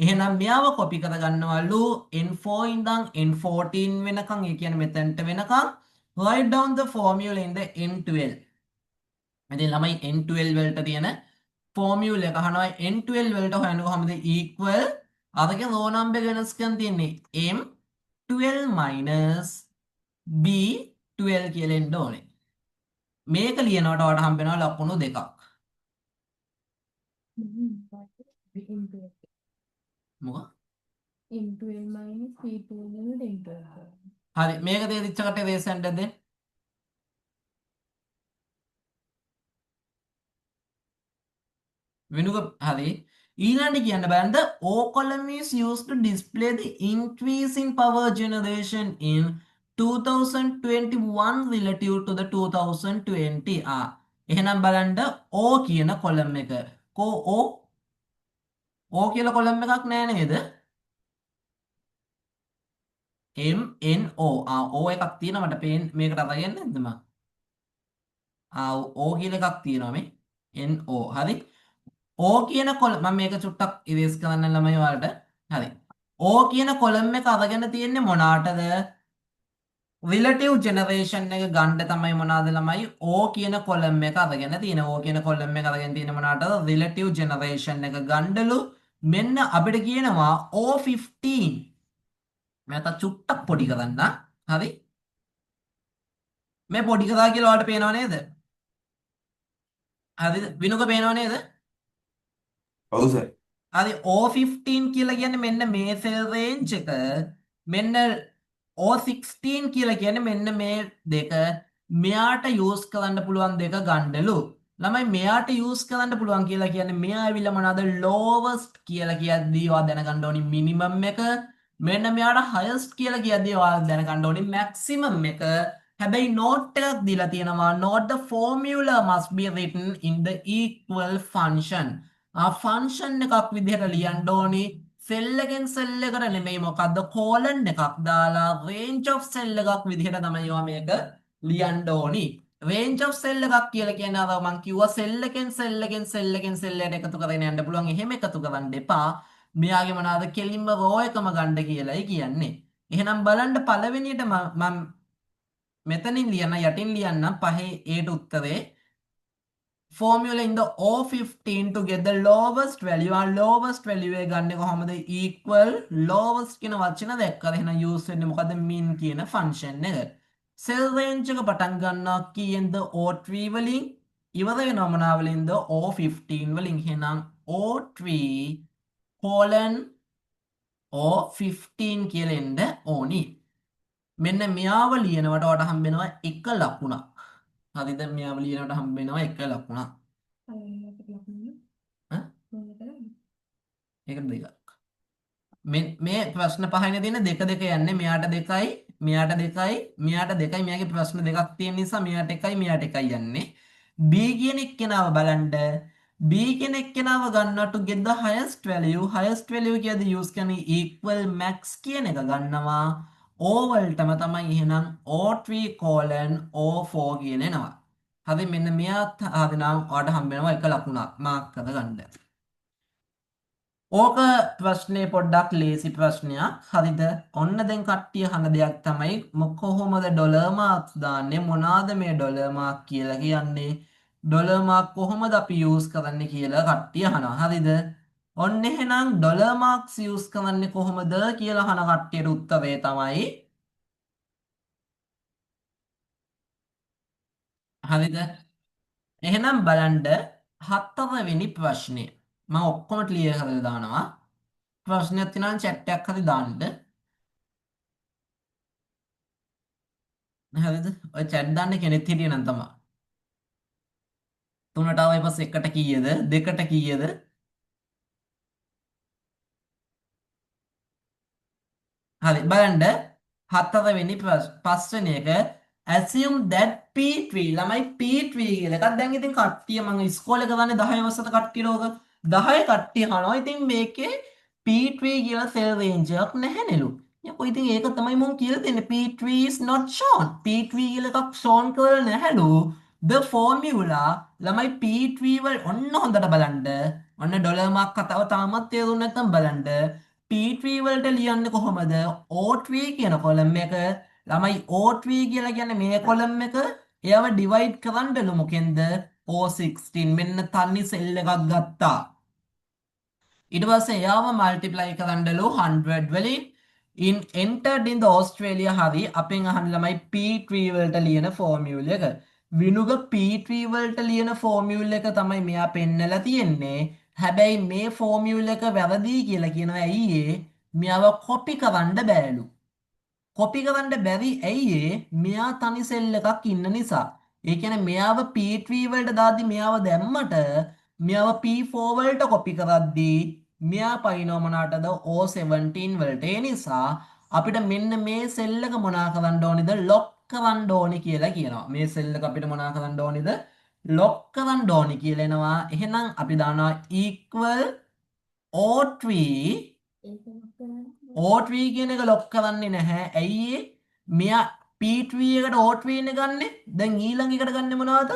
එහෙනම් මෙයාව කොපි කරගන්නවලු N4 ඉඳන් N14 වෙනකන් ඒ කියන්නේ මෙතනට වෙනකන් write down the formula in the N12. ඉතින් ළමයි N12 වලට තියෙන formula එක අහනවා N12 වලට හොයන්න කොහමද equal අරගෙන row number එක වෙනස් කරන් තියෙන්නේ M12 B12 කියලා එන්න ඕනේ. මේක ලියනකොට ඔයාලට හම්බ වෙනවා ලකුණු දෙකක්. මොකක්? M12 minus P12 and M12. හරි මේක තේරිච්ච කටේ රේසෙන්ඩ් දෙන්න. වෙනුක හරි ඊළඟට කියන්න බලන්න O column is used to display the increase in power generation in 2021 relative to the 2020. එහෙනම් බලන්න O කියන කොලම් එක. O කියලා කොලම් එකක් නෑ නේද? MNO O එකක් තියෙනවා මට මේකට අරගෙන නැද්ද මම? O කියලා එකක් තියෙනවා මේ NO හරි. O කියන කොලම් මම මේක චුට්ටක් ඉරේස් කරන්න ළමයි ඔයාලට. හරි. O කියන කොලම් එක අරගෙන තියෙන්නේ මොනාටද? relative generation එක ගන්න තමයි මොනවාද ළමයි? O කියන කොලම් එක අරගෙන තියෙන. O කියන කොලම් එක අරගෙන තියෙන මොනාටද? relative generation එක ගන්නලු මෙන්න අපිට කියනවා O15. මම චුට්ටක් පොඩි කරන්න. හරි? මේ පොඩි කරා කියලා ඔයාලට පේනව නේද? හරිද? විනුක පේනව නේද? ඔව් සර්. හරි O15 කියලා කියන්නේ මෙන්න මේ සෙල් රේන්ජ් එක මෙන්න O16 කියලා කියන්නේ මෙන්න මේ දෙක මෙයාට යූස් කරන්න පුළුවන් දෙක ගන්නලු ළමයි මෙයාට යූස් කරන්න පුළුවන් කියලා කියන්නේ මෙයා ඇවිල්ලා මොනවාද lowest කියලා කියද්දී ඔයා දැනගන්න ඕනි minimum එක මෙන්න මෙයාට highest කියලා කියද්දී ඔයා දැනගන්න ඕනි maximum එක හැබැයි note එකක් දීලා තියෙනවා note the formula must be written in the equal function function එකක් විදිහට ලියන්න ඕනි සෙල් එකෙන් සෙල් එකට නෙමෙයි මොකද්ද කෝලන් එකක් දාලා range of cell එකක් විදිහට තමයි ඔයා මේක ලියන්න ඕනි range of cell එකක් කියලා කියන්නේ අර මං කිව්වා සෙල් එකෙන් සෙල් එකෙන් සෙල් එකෙන් සෙල් එකට එකතු කරගෙන යන්න පුළුවන් එහෙම එකතු කරන්න එපා මෙයාගේ මොනවාද කෙලින්ම රෝ එකම ගන්න කියලායි කියන්නේ එහෙනම් බලන්න පළවෙනියට මම මෙතනින් ලියන්න යටින් ලියන්න පහේ ඒට උත්තරේ formula in the O15 to get the lowest value and lowest value එක ගන්න කොහොමද equal lowest කියන වචන දැක්කද එහෙනම් use වෙන්නේ මොකද min කියන function එක cell range එක පටන් ගන්නවා කීයෙන්ද O3 වලින් ඉවර වෙනවා මොනවා වලින්ද O15 වලින් එහෙනම් O3 colon O15 කියලා එන්න ඕනි මෙන්න මෙයාව ලියනවට ඔයාලට හම්බෙනවා එක ලකුණක් හරිද මෙයාව ලියනවට හම්බෙනවා එක ලකුණක් ඒක දෙකක් මේ ප්‍රශ්න පහයිනේ තියෙන දෙක දෙක යන්නේ මෙයාට දෙකයි මෙයාට දෙකයි මෙයාට දෙකයි මෙයාගේ ප්‍රශ්න දෙකක් තියෙන නිසා මෙයාට එකයි මෙයාට එකයි යන්නේ B කියන එක්කෙනාව බලන්න B කියන එක්කෙනාව ගන්නවා to get the highest value කියද්දී use කරන්නේ equal max කියන එක ගන්නවා O වලටම තමයි එහෙනම් O3 colon O4 කියන එනවා හරි මෙන්න මෙයාත් හදනම් ඔයාලට හම්බ වෙනවා එක ලකුණක් මාක් කරගන්න ඕක ප්‍රශ්නේ පොඩ්ඩක් ලේසි ප්‍රශ්නයක් හරිද ඔන්න දැන් කට්ටිය අහන දෙයක් තමයි කොහොමද ඩොලර් මාක්ස් දාන්නේ මොනවාද මේ ඩොලර් මාක් කියලා කියන්නේ ඩොලර් මාක් කොහොමද අපි යූස් කරන්නේ කියලා කට්ටිය අහනවා හරිද ඔන්න එහෙනම් ඩොලර් මාක්ස් යූස් කරන්නේ කොහොමද කියලා අහන කට්ටියට උත්තරේ තමයි හරිද එහෙනම් බලන්න හතරවෙනි ප්‍රශ්නේ මම ඔක්කොම ක්ලියර් කරලා දානවා ප්‍රශ්නයක් තියෙනවා chat එකක් හරි දාන්න හරිද ඔය chat දාන්න කෙනෙක් හිටියේ නම් තමයි තුනට ආවයි පස්සේ එකට කීයද දෙකට කීයද හරි බලන්න හතරවෙනි පස්වෙනි එක assume that P3 ළමයි P3 කියලා එකක් දැන් ඉතින් කට්ටිය මම ඉස්කෝලේ කරන්නේ 10 වසර කට්ටිය ලෝක 10 කට්ටිය අහනවා ඉතින් මේකේ P3 කියලා සෙල් රේන්ජ් එකක් නැහැනෙලු යකෝ ඉතින් ඒක තමයි මම කියලා දෙන්නේ P3 is not shown P3 කියලා එකක් shown කරලා නැහැලු the formula ළමයි P3 වල ඔන්න හොඳට බලන්න ඔන්න ඩොලර් මාක් කතාව තාමත් තේරුම් නැත්නම් බලන්න P3 වලට ලියන්නේ කොහොමද O3 කියන කොලම් එක ළමයි O3 කියලා කියන්නේ මේ කොලම් එක එයාව ඩිවයිඩ් කරන්නලු මොකෙන්ද O16 මෙන්න තනි සෙල් එකක් ගත්තා ඊට පස්සේ එයාව මල්ටිප්ලයි කරන්නලු 100 වලින් in entered in the Australia හරි අපෙන් අහන ළමයි P3 වලට ලියන ෆෝමියුලා එක විනුග P3 වලට ලියන ෆෝමියුලා එක තමයි මෙයා පෙන්නලා තියෙන්නේ හැබැයි මේ ෆෝමියුලා එක වැරදි කියලා කියනවා ඇයි මෙයාව කොපි කරන්න බෑලු කොපි කරන්න බැරි ඇයි මෙයා තනි සෙල් එකක් ඉන්න නිසා ඒ කියන්නේ මෙයාව P3 වලට දාද්දි මෙයාව දැම්මට මෙයාව P4 වලට කොපි කරද්දී මෙයා පයින්නවා මොනකටද O17 වලට ඒ නිසා අපිට මෙන්න මේ සෙල් එක මොනා කරන්න ඕනේද ලොක් කරන්න ඕනි කියලා කියනවා මේ සෙල් එක අපිට මොනා කරන්න ඕනේද ලොක් කරන්න ඕනි කියලා එනවා එහෙනම් අපි දානවා equal O3 O3 කියන එක ලොක් කරන්නේ නැහැ ඇයි මෙයා P3 එකට O3 නේ ගන්නෙ දැන් ඊළඟ එකට ගන්නෙ මොනවද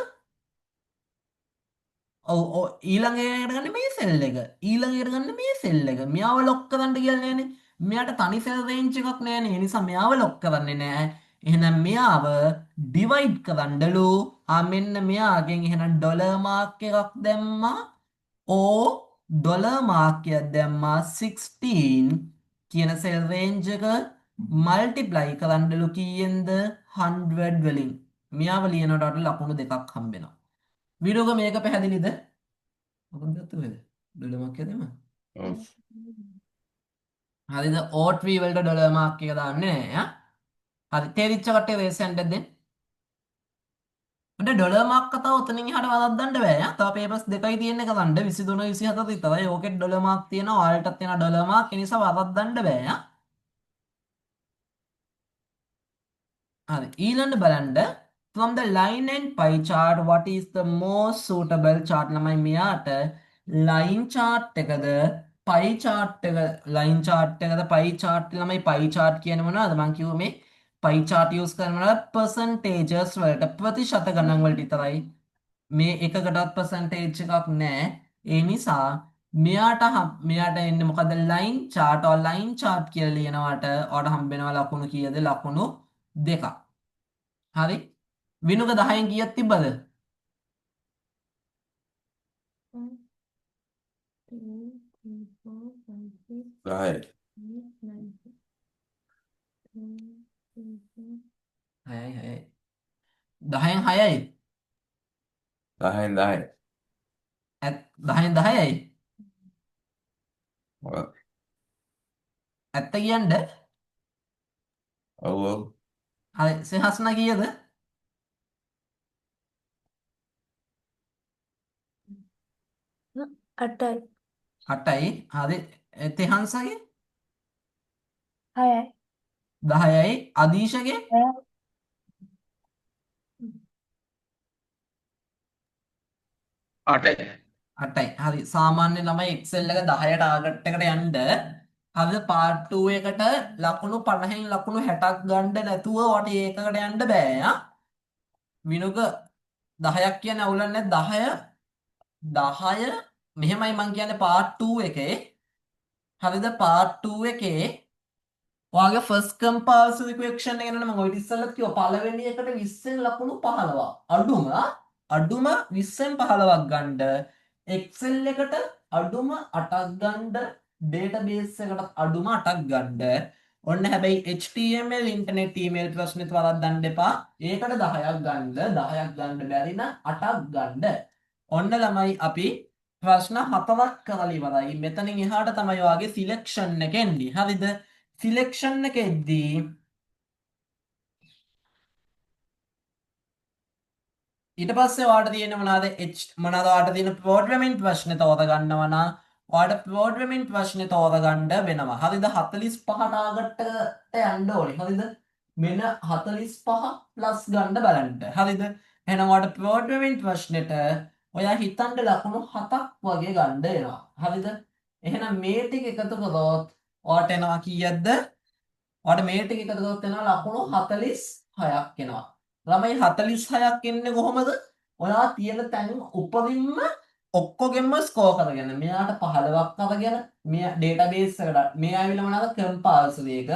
ඔව් ඊළඟ එකට ගන්න මේ සෙල් එක ඊළඟ එකට ගන්න මේ සෙල් එක මෙයාව ලොක් කරන්න කියලා නෑනේ මෙයාට තනි සෙල් රේන්ජ් එකක් නෑනේ ඒ නිසා මෙයාව ලොක් කරන්නේ නෑ එහෙනම් මෙයාව ඩිවයිඩ් කරන්නලු මෙන්න මෙයාගෙන් එහෙනම් ඩොලර් මාක් එකක් දැම්මා O ඩොලර් මාක් එකක් දැම්මා 16 කියන සෙල් රේන්ජ් එක මල්ටිප්ලයි කරන්නලු කීයෙන්ද 100 වලින් මෙයාව ලියනකොට ලකුණු දෙකක් හම්බෙනවා විරෝග මේක පැහැදිලිද මොකද ගත්තේ ඩොලර් මාක් එක දැම්මා false. හරිද? ඕට් වී වලට ඩොලර් මාක් එක දාන්නේ නැහැ ඈ. හරි තේරිච්ච කට්ටිය රේස් හැන්ඩ් එකක් දෙන්න. මට ඩොලර් මාක් කතාව උතනින් එහාට වරද්දන්න බෑ ඈ. තව පේපර්ස් දෙකයි තියෙන්නේ කරන්න 23 24 විතරයි. ඕකෙත් ඩොලර් මාක් තියෙනවා. ඔයාලටත් තියෙනවා ඩොලර් මාක්. ඒ නිසා වරද්දන්න බෑ ඈ. හරි ඊළඟ බලන්න from the line and pie chart what is the most suitable chart ළමයි මෙයාට line chart එකද pie chart එක line chart එකද pie chart ළමයි pie chart කියන්නේ මොනවද මං කිව්වේ මේ pie chart use කරනවා percentages වලට ප්‍රතිශත ගණන් වලට විතරයි මේ එකකටවත් percentage එකක් නැහැ ඒ නිසා මෙයාට එන්නේ මොකද line chart or line chart කියලා ලියනවාට ඔයාලට හම්බ වෙනවා ලකුණු කීයද ලකුණු දෙකක් හරි විනුක 10න් කීයක් තිබ්බද 1, 2, 3, 4, 5, 6, 10. 8, 9, 2, 3, 4. 6යි 10න් 6යි 10න් 10. 10න් 10යි ඔව්. ඇත්ත කියන්න ඔව් ඔව්. හරි සහස්න කීයද 8යි 8යි හරි තෙහන්සගේ 6යි 10යි අදීශගේ 8යි. 8යි හරි සාමාන්‍ය ළමයි Excel එක 10 ටාගට් එකට යන්න හරි පාර්ට් 2 එකට ලකුණු 50න් ලකුණු 60ක් ගන්න නැතුව ඔයාට ඒකකට යන්න බෑ යා විනුක 10ක් කියන්නේ අවුලක් නැහැ 10 මෙහෙමයි මං කියන්නේ පාර්ට් 2 එකේ හරිද පාර්ට් 2 එකේ ඔයාගේ ෆස්ට් කම්පල්සරි ඉක්වේෂන් එක නේද මම ඔය ඉස්සෙල්ලත් කිව්වා පළවෙනි එකට 20න් ලකුණු 15 අඩුම 20න් 15ක් ගන්න Excel එකට අඩුම 8ක් ගන්න database එකට අඩුම 8ක් ගන්න ඔන්න හැබැයි HTML ඉන්ටර්නෙට් ඊමේල් ප්‍රශ්නෙත් වරද්දන්න එපා ඒකට 10ක් ගන්න 10ක් ගන්න බැරි නම් 8ක් ගන්න ඔන්න ළමයි අපි ප්‍රශ්න 4ක් කරලා ඉවරයි මෙතනින් එහාට තමයි ඔයාගේ සිලෙක්ෂන් එක එන්නේ හරිද සිලෙක්ෂන් එකෙද්දී ඊට පස්සේ ඔයාලට තියෙන මොනවාද ඔයාලට තියෙන ප්‍රෝග්‍රෑමින් ප්‍රශ්නේ තෝරගන්නවා නම් ඔයාලට ප්‍රෝග්‍රෑමින් ප්‍රශ්නේ තෝරගන්න වෙනවා. හරිද? 45 ටාගට් එකට යන්න ඕනේ. හරිද? මෙන්න 45 ප්ලස් ගන්න බලන්න. හරිද? එහෙනම් ඔයාලට ප්‍රෝග්‍රෑමින් ප්‍රශ්නෙට ඔයා හිතන්න ලකුණු 7ක් වගේ ගන්න වෙනවා. හරිද? එහෙනම් මේ ටික එකතු කරොත් ඔයාලට එනවා කීයක්ද? ඔයාලට මේ ටික එකතු කරොත් එනවා ලකුණු 46ක් එනවා. ළමයි 46ක් එන්නේ කොහොමද? ඔයා තියෙන තැන් උපරින්ම ඔක්කොගෙම ස්කෝර් කරගෙන මෙයාට 15ක් අරගෙන මෙයා ඩේටාබේස් එකට මේ ආවිල්ලා මොනවාද කම්පල්සරි එක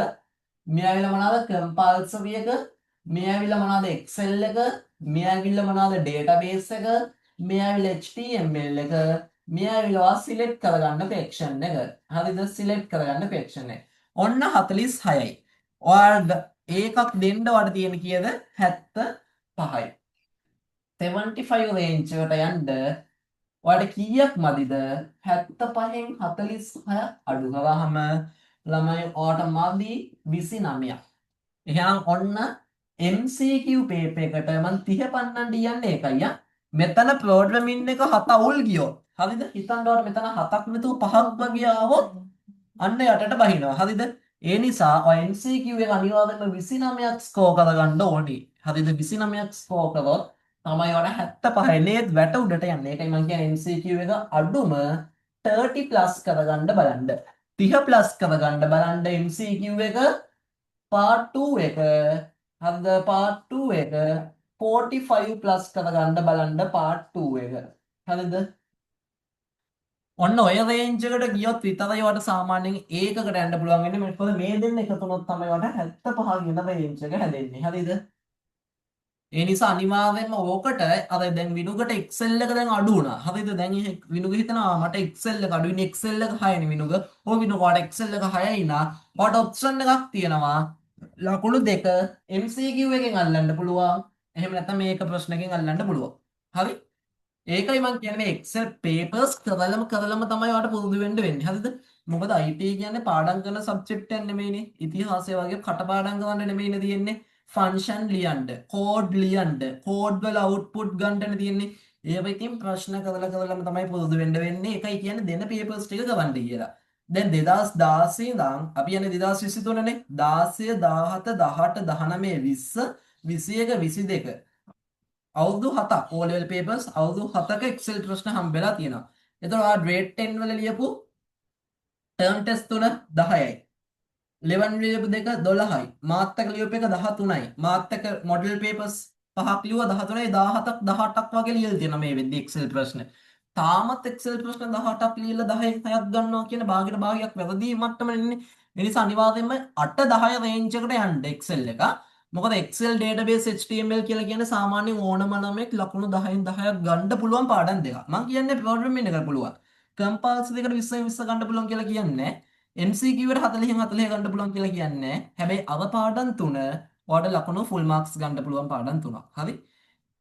මේ ආවිල්ලා මොනවාද කම්පල්සරි එක මේ ආවිල්ලා මොනවාද Excel එක මේ ආවිල්ලා මොනවාද ඩේටාබේස් එක මේ ආවිල්ලා HTML එක මේ ආවිල්ලා සිලෙක්ට් කරගන්න සෙක්ෂන් එක හරිද සිලෙක්ට් කරගන්න සෙක්ෂන් එක ඔන්න 46යි ඔයාලා ඒකක් දෙන්න ඔයාලට තියෙන කීයද 75යි 75 රේන්ජ් එකට යන්න ඔයාලට කීයක් මදිද 75න් 46 අඩු කරාම ළමයි ඔයාලට මදි 29ක් එහෙනම් ඔන්න MCQ පේපර් එකට මම 30 පන්නන්න යන්නේ ඒකයි මෙතන ප්‍රෝග්‍රෑමින් එක 7 අවුල් ගියොත් හරිද හිතන්න ඔයාලට මෙතන 7ක් නැතුව 5ක් වගේ ආවොත් අන්න යටට බහිනවා හරිද ඒ නිසා ඔය MCQ එක අනිවාර්යයෙන්ම 29ක් ස්කෝර් කරගන්න ඕනේ. හරිද 29ක් ස්කෝර් කරොත් තමයි ඔයාලා 75 එනේත් වැට උඩට යන්නේ. ඒකයි මම කියන්නේ MCQ එක අඩුම 30 ප්ලස් කරගන්න බලන්න. 30 ප්ලස් කරගන්න බලන්න MCQ එක part 2 එක හරිද part 2 එක 45 ප්ලස් කරගන්න බලන්න part 2 එක. හරිද ඔන්න ඔය රේන්ජ් එකට ගියොත් විතරයි ඔයාලට සාමාන්‍යයෙන් ඒකකට යන්න පුළුවන් වෙන්නේ මොකද මේ දෙන්න එකතු වුණොත් තමයි ඔයාලට 75 කියන රේන්ජ් එක හැදෙන්නේ හරිද ඒ නිසා අනිවාර්යයෙන්ම ඕකට අර දැන් විනුකට Excel එක දැන් අඩු වුණා හරිද දැන් විනුක හිතනවා මට Excel එක අඩු වෙන්නේ Excel එක 6 නේ විනුක ඔය විනුක ඔයාලට Excel එක 6යි නා ඔයාලට ඔප්ෂන් එකක් තියෙනවා ලකුණු දෙක MCQ එකෙන් අල්ලන්න පුළුවන් එහෙම නැත්නම් මේක ප්‍රශ්නකින් අල්ලන්න පුළුවන් හරි ඒකයි මං කියන්නේ මේ Excel papers කරලම තමයි ඔයාලට පුරුදු වෙන්න වෙන්නේ. හරිද? මොකද IT කියන්නේ පාඩම් කරන සබ්ජෙක්ට් එකක් නෙමෙයිනේ. ඉතිහාසය වගේ කටපාඩම් කරන්න නෙමෙයිනේ තියෙන්නේ. ෆන්ක්ෂන් ලියන්න, කෝඩ් ලියන්න, කෝඩ් වල අවුට්පුට් ගන්නනේ තියෙන්නේ. ඒව ඉතින් ප්‍රශ්න කරලම තමයි පුරුදු වෙන්න වෙන්නේ. ඒකයි කියන්නේ දෙන papers ටික ගවන්න කියලා. දැන් 2016 ඉඳන් අපි යන්නේ 2023 නේ. 16, 17, 18, 19, 20, 21, 22 අවුරුදු 7ක් O level papers අවුරුදු 7ක Excel ප්‍රශ්න හම්බෙලා තියෙනවා. එතකොට ආ grade 10 වල ලියපු term test තුන 10යි. 11 ලියපු දෙක 12යි. මාත් එක ලියපු එක 13යි. මාත් එක model papers පහක් ලියුවා 13යි 17ක් 18ක් වගේ ලියලා තියෙනවා මේ වෙද්දි Excel ප්‍රශ්න. තාමත් Excel ප්‍රශ්න 18ක් ලියලා 10න් 6ක් ගන්නවා කියන භාගයට භාගයක් වැරදි මට්ටමනේ ඉන්නේ. ඒ නිසා අනිවාර්යයෙන්ම 8 10 range එකට යන්න Excel එක. මොකද Excel database HTML කියලා කියන්නේ සාමාන්‍යයෙන් ඕනම ළමෙක් ලකුණු 10න් 10ක් ගන්න පුළුවන් පාඩම් දෙකක්. මම කියන්නේ programming එක පුළුවන්. compulsory එකට 20න් 20 ගන්න පුළුවන් කියලා කියන්නේ MCQ එකට 40න් 40 ගන්න පුළුවන් කියලා කියන්නේ. හැබැයි අව පාඩම් තුන ඔයාලට ලකුණු full marks ගන්න පුළුවන් පාඩම් තුනක්. හරි?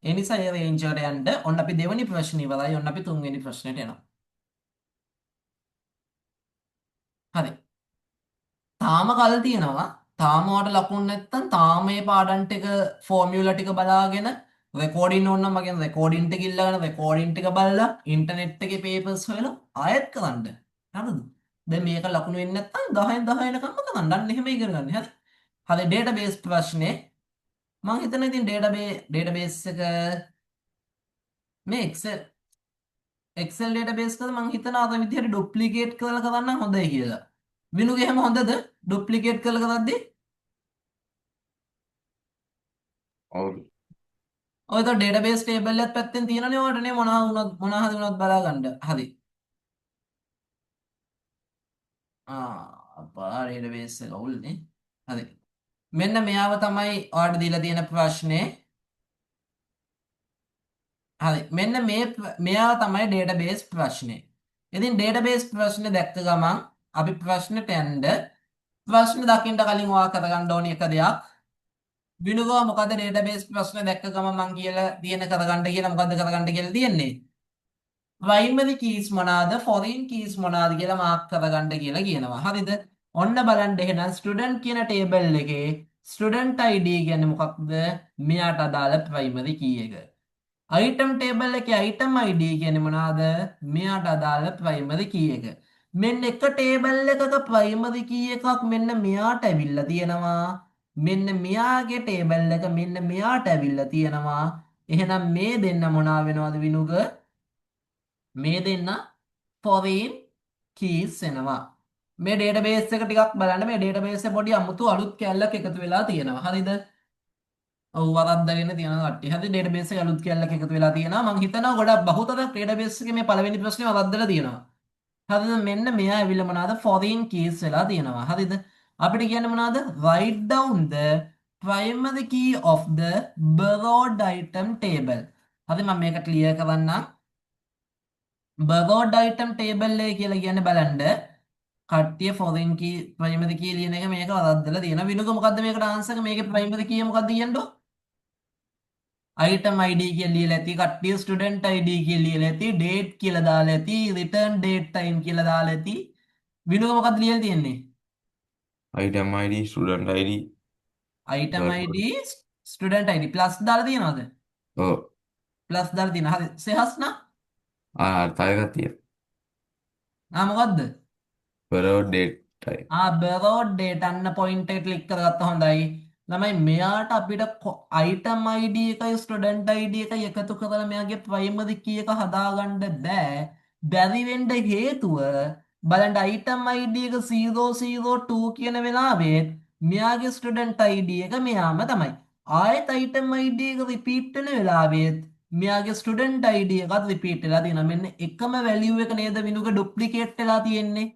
ඒ නිසා ඒ range එකට යන්න ඔන්න අපි දෙවෙනි ප්‍රශ්නේ ඉවරයි. ඔන්න අපි තුන්වෙනි ප්‍රශ්නෙට එනවා. හරි. තාම කල් තියෙනවා. තාම ඔයාලට ලකුණු නැත්තම් තාම මේ පාඩම් ටික ෆෝමියුලා ටික බලාගෙන රෙකෝඩින් ඕනනම් මගෙන් රෙකෝඩින් ටික ඉල්ලගෙන රෙකෝඩින් ටික බලලා ඉන්ටර්නෙට් එකේ පේපර්ස් හොයලා ආයෙත් කරන්න. හරිද? දැන් මේක ලකුණු වෙන්නේ නැත්තම් 10න් 10 වෙනකම්ම කරන්න. අන්න එහෙම ඉගෙන ගන්න. හරි? හරි database ප්‍රශ්නේ මම හිතනවා ඉතින් database එක මේ Excel database එකද මම හිතනවා අර විදිහට duplicate කරලා කරන්න හොඳයි කියලා. විනුගේ හැම හොඳද? duplicate කරලා කරද්දී ඔව්. ඔය તો database table එකත් පැත්තෙන් තියෙනනේ ඔයාලට මොනවා හරි වුණත් බලා ගන්න. හරි. අපා database එක අවුල්නේ. හරි. මෙන්න මෙයාව තමයි ඔයාලට දීලා තියෙන ප්‍රශ්නේ. හරි. මෙන්න මෙයාව තමයි database ප්‍රශ්නේ. ඉතින් database ප්‍රශ්නේ දැක්ක ගමන් අපි ප්‍රශ්නෙට යන්න ප්‍රශ්න දකින්න කලින් ඔයා කරගන්න ඕනේ එක දෙයක්. විනුගෝ මොකද database ප්‍රශ්න දැක්ක ගමන් මං කියලා තියෙන කරගන්න කියලා මොකද්ද කරගන්න කියලා තියෙන්නේ? primary keys මොනවාද foreign keys මොනවාද කියලා මාක් කරගන්න කියලා කියනවා. හරිද? ඔන්න බලන්න එහෙනම් student කියන table එකේ student ID කියන්නේ මොකක්ද? මෙයාට අදාළ primary key එක. item table එකේ item ID කියන්නේ මොනවාද? මෙයාට අදාළ primary key එක. මෙන්න එක table එකක primary key එකක් මෙන්න මෙයාට ඇවිල්ලා තියෙනවා. මෙන්න මෙයාගේ table එක මෙන්න මෙයාට ඇවිල්ලා තියෙනවා. එහෙනම් මේ දෙන්න මොනවා වෙනවද විනුග? මේ දෙන්න foreign keys වෙනවා. මේ database එක ටිකක් බලන්න මේ database එක පොඩි අමුතු අලුත් කැලලක් එකතු වෙලා තියෙනවා. හරිද? ඔව් වරද්දගෙන තියෙන කට්ටිය. හරි database එක අලුත් කැලලක් එකතු වෙලා තියෙනවා. මම හිතනවා ගොඩක් බහුතරයක් database එකේ මේ පළවෙනි ප්‍රශ්නේ වරද්දලා තියෙනවා. හරිද? මෙන්න මෙයා ඇවිල්ලා මොනවාද foreign keys වෙලා තියෙනවා. හරිද? අපිට කියන්නේ මොනවාද? write down the primary key of the borrowed item table. හරි මම මේක clear කරන්නම්. borrowed item table එක කියලා කියන්නේ බලන්න කට්ටිය foreign key primary key ලියන එක මේක වරද්දලා තියෙනවා. විනුක මොකද්ද මේකට ආන්සර් එක? මේකේ primary key මොකද්ද කියන්නෝ? item ID කියලා ලියලා ඇති, කට්ටිය student ID කියලා ලියලා ඇති, date කියලා දාලා ඇති, return date time කියලා දාලා ඇති. විනුක මොකද්ද ලියලා තියෙන්නේ? item ID student ID item ID student ID plus දාලා තියෙනවද? ඔව් plus දාලා තියෙනවා. හරි. සෙහස් නා? තව එකක් තියෙනවා මොකද්ද? borrowed date time borrowed date අන්න point එක ක්ලික් කරගත්තා හොඳයි. ළමයි මෙයාට අපිට item ID එකයි student ID එකයි එකතු කරලා මෙයාගේ primary key එක හදාගන්න බෑ. බැරි වෙන්න හේතුව බලන්න item ID එක 002 කියන වෙලාවෙත් මෙයාගේ student ID එක මෙයාම තමයි. ආයෙත් item ID එක repeat වෙන වෙලාවෙත් මෙයාගේ student ID එකත් repeat වෙලා තියෙනවා. මෙන්න එකම value එක නේද විනුක duplicate වෙලා තියෙන්නේ.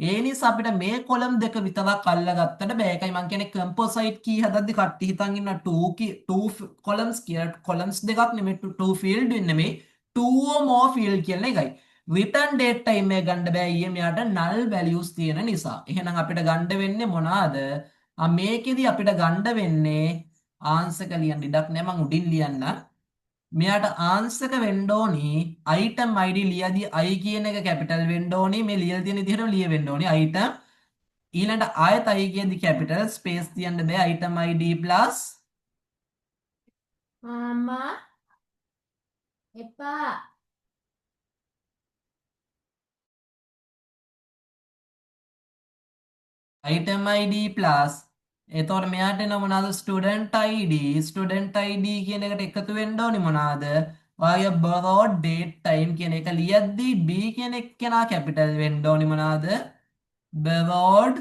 ඒ නිසා අපිට මේ කොලම් දෙක විතරක් අල්ලගත්තට බෑ. ඒකයි මම කියන්නේ composite key හදද්දි කට්ටිය හිතන් ඉන්න 2 columns කියලා columns දෙකක් නෙමෙයි 2 field නෙමෙයි 2 or more field කියන එකයි. return date time එක ගන්න බෑ ඊයේ මෙයාට null values තියෙන නිසා. එහෙනම් අපිට ගන්න වෙන්නේ මොනවාද? මේකෙදි අපිට ගන්න වෙන්නේ ආන්සර් එක ලියන්න ඉඩක් නෑ මම උඩින් ලියන්න. මෙයාට ආන්සර් එක වෙන්න ඕනි item id ලියදී i කියන එක කැපිටල් වෙන්න ඕනි මේ ලියලා තියෙන විදිහටම ලියවෙන්න ඕනි item ඊළඟට ආයත i කියද්දි කැපිටල් ස්පේස් තියන්න බෑ item id plus අම්මා එපා. item id plus එතකොට මෙයාට එන මොනවාද student id කියන එකට එකතු වෙන්න ඕනි මොනවාද ඔයාගේ borrowed date time කියන එක ලියද්දී b කියන එක්කෙනා කැපිටල් වෙන්න ඕනි මොනවාද borrowed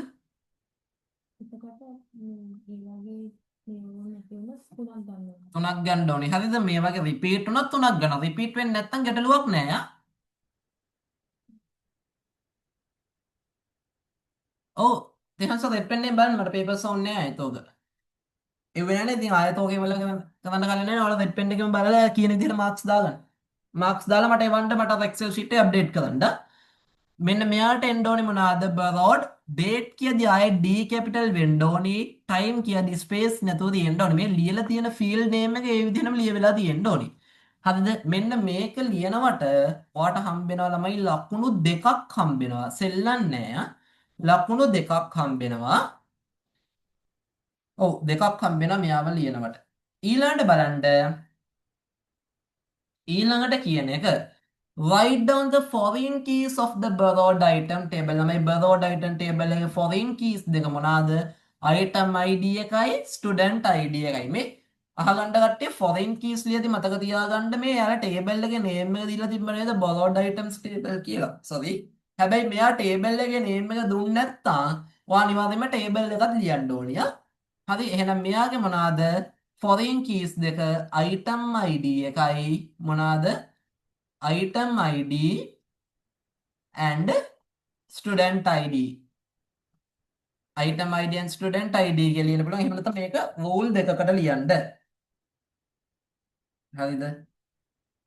එතකොට ඒ වගේ නියම නැති වුණොත් තුනක් ගන්න ඕනේ. තුනක් ගන්න ඕනි හරිද මේ වගේ රිපීට් වුණොත් තුනක් ගන්නවා රිපීට් වෙන්නේ නැත්නම් ගැටලුවක් නෑ ආ. ඔව් තිහංස රෙඩ් පෙන්නෙන් බලන්න මට පේපර්ස් ඕනේ නෑ ඒතෝක ඒ වෙනනේ ඉතින් ආයෙත් ඕකේ වල කරන්න කලින් නෑ ඔයාලා රෙඩ් පෙන් එකෙන් බලලා කියන විදිහට මාක්ස් දාගන්න මාක්ස් දාලා මට එවන්න මට අර එක්සෙල් ෂීට් එක අප්ඩේට් කරන්න මෙන්න මෙයාට එන්න ඕනේ මොනවාද borrowed date කියදී ආයේ d capital වෙන්න ඕනි time කියදී space නැතුව තියෙන්න ඕනේ මේ ලියලා තියෙන field name එක ඒ විදිහටම ලියවිලා තියෙන්න ඕනි හරිද මෙන්න මේක ලියනවට ඔයාට හම්බ වෙනවා ළමයි ලකුණු දෙකක් හම්බ වෙනවා සෙල්ලම් නෑ ලකුණු දෙකක් හම්බ වෙනවා ඔව් දෙකක් හම්බ වෙනවා මෙයාව ලියනවට ඊළඟට බලන්න ඊළඟට කියන එක write down the foreign keys of the borrowed item table ළමයි borrowed item table එකේ foreign keys දෙක මොනවාද item id එකයි student id එකයි මේ අහගන්න කට්ටිය foreign keys ලියදී මතක තියාගන්න මේ යාර table එකේ name එක දීලා තිබ්බ නේද borrowed items table කියලා sorry හැබැයි මෙයා table එකේ name එක දුන්නේ නැත්නම් ඔයා අනිවාර්යයෙන්ම table එකත් ලියන්න ඕනිය හරි එහෙනම් මෙයාගේ මොනවාද foreign keys දෙක item id එකයි මොනවාද item id and student id item id and student id කියලා ලියන්න පුළුවන් එහෙම නැත්නම් මේක rule දෙකකට ලියන්න හරිද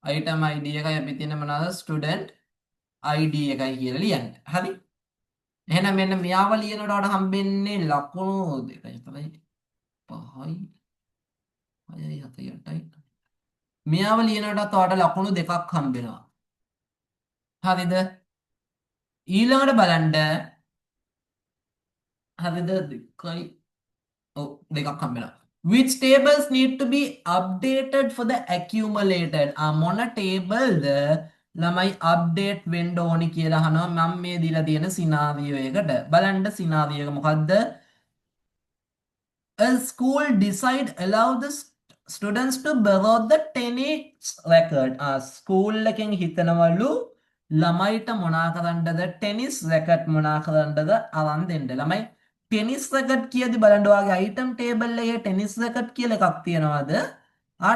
item id එකයි අපි තියෙන මොනවාද student id එකයි කියලා ලියන්න හරි එහෙනම් මෙන්න මෙයාව ලියනකොට හම්බෙන්නේ ලකුණු දෙකයි තමයි 5යි 6යි 7යි 8යි මෙයාව ලියනකොටත් ඔයාලට ලකුණු දෙකක් හම්බ වෙනවා. හරිද? ඊළඟට බලන්න හරිද දෙකයි ඔව් දෙකක් හම්බ වෙනවා. Which tables need to be updated for the accumulated? මොන ටේබල්ද ළමයි අප්ඩේට් වෙන්න ඕනි කියලා අහනවා මම මේ දීලා තියෙන සිනාරියෝ එකට. බලන්න සිනාරියෝ එක මොකද්ද? A school decide allow the students to borrow the tennis racket. School එකෙන් හිතනවලු ළමයිට මොනා කරන්නද ටෙනිස් රැකට් මොනා කරන්නද අරන් දෙන්න. ළමයි ටෙනිස් රැකට් කියද්දි බලන්න ඔයාගේ අයිටම් ටේබල් එකේ ටෙනිස් රැකට් කියලා එකක් තියනවාද?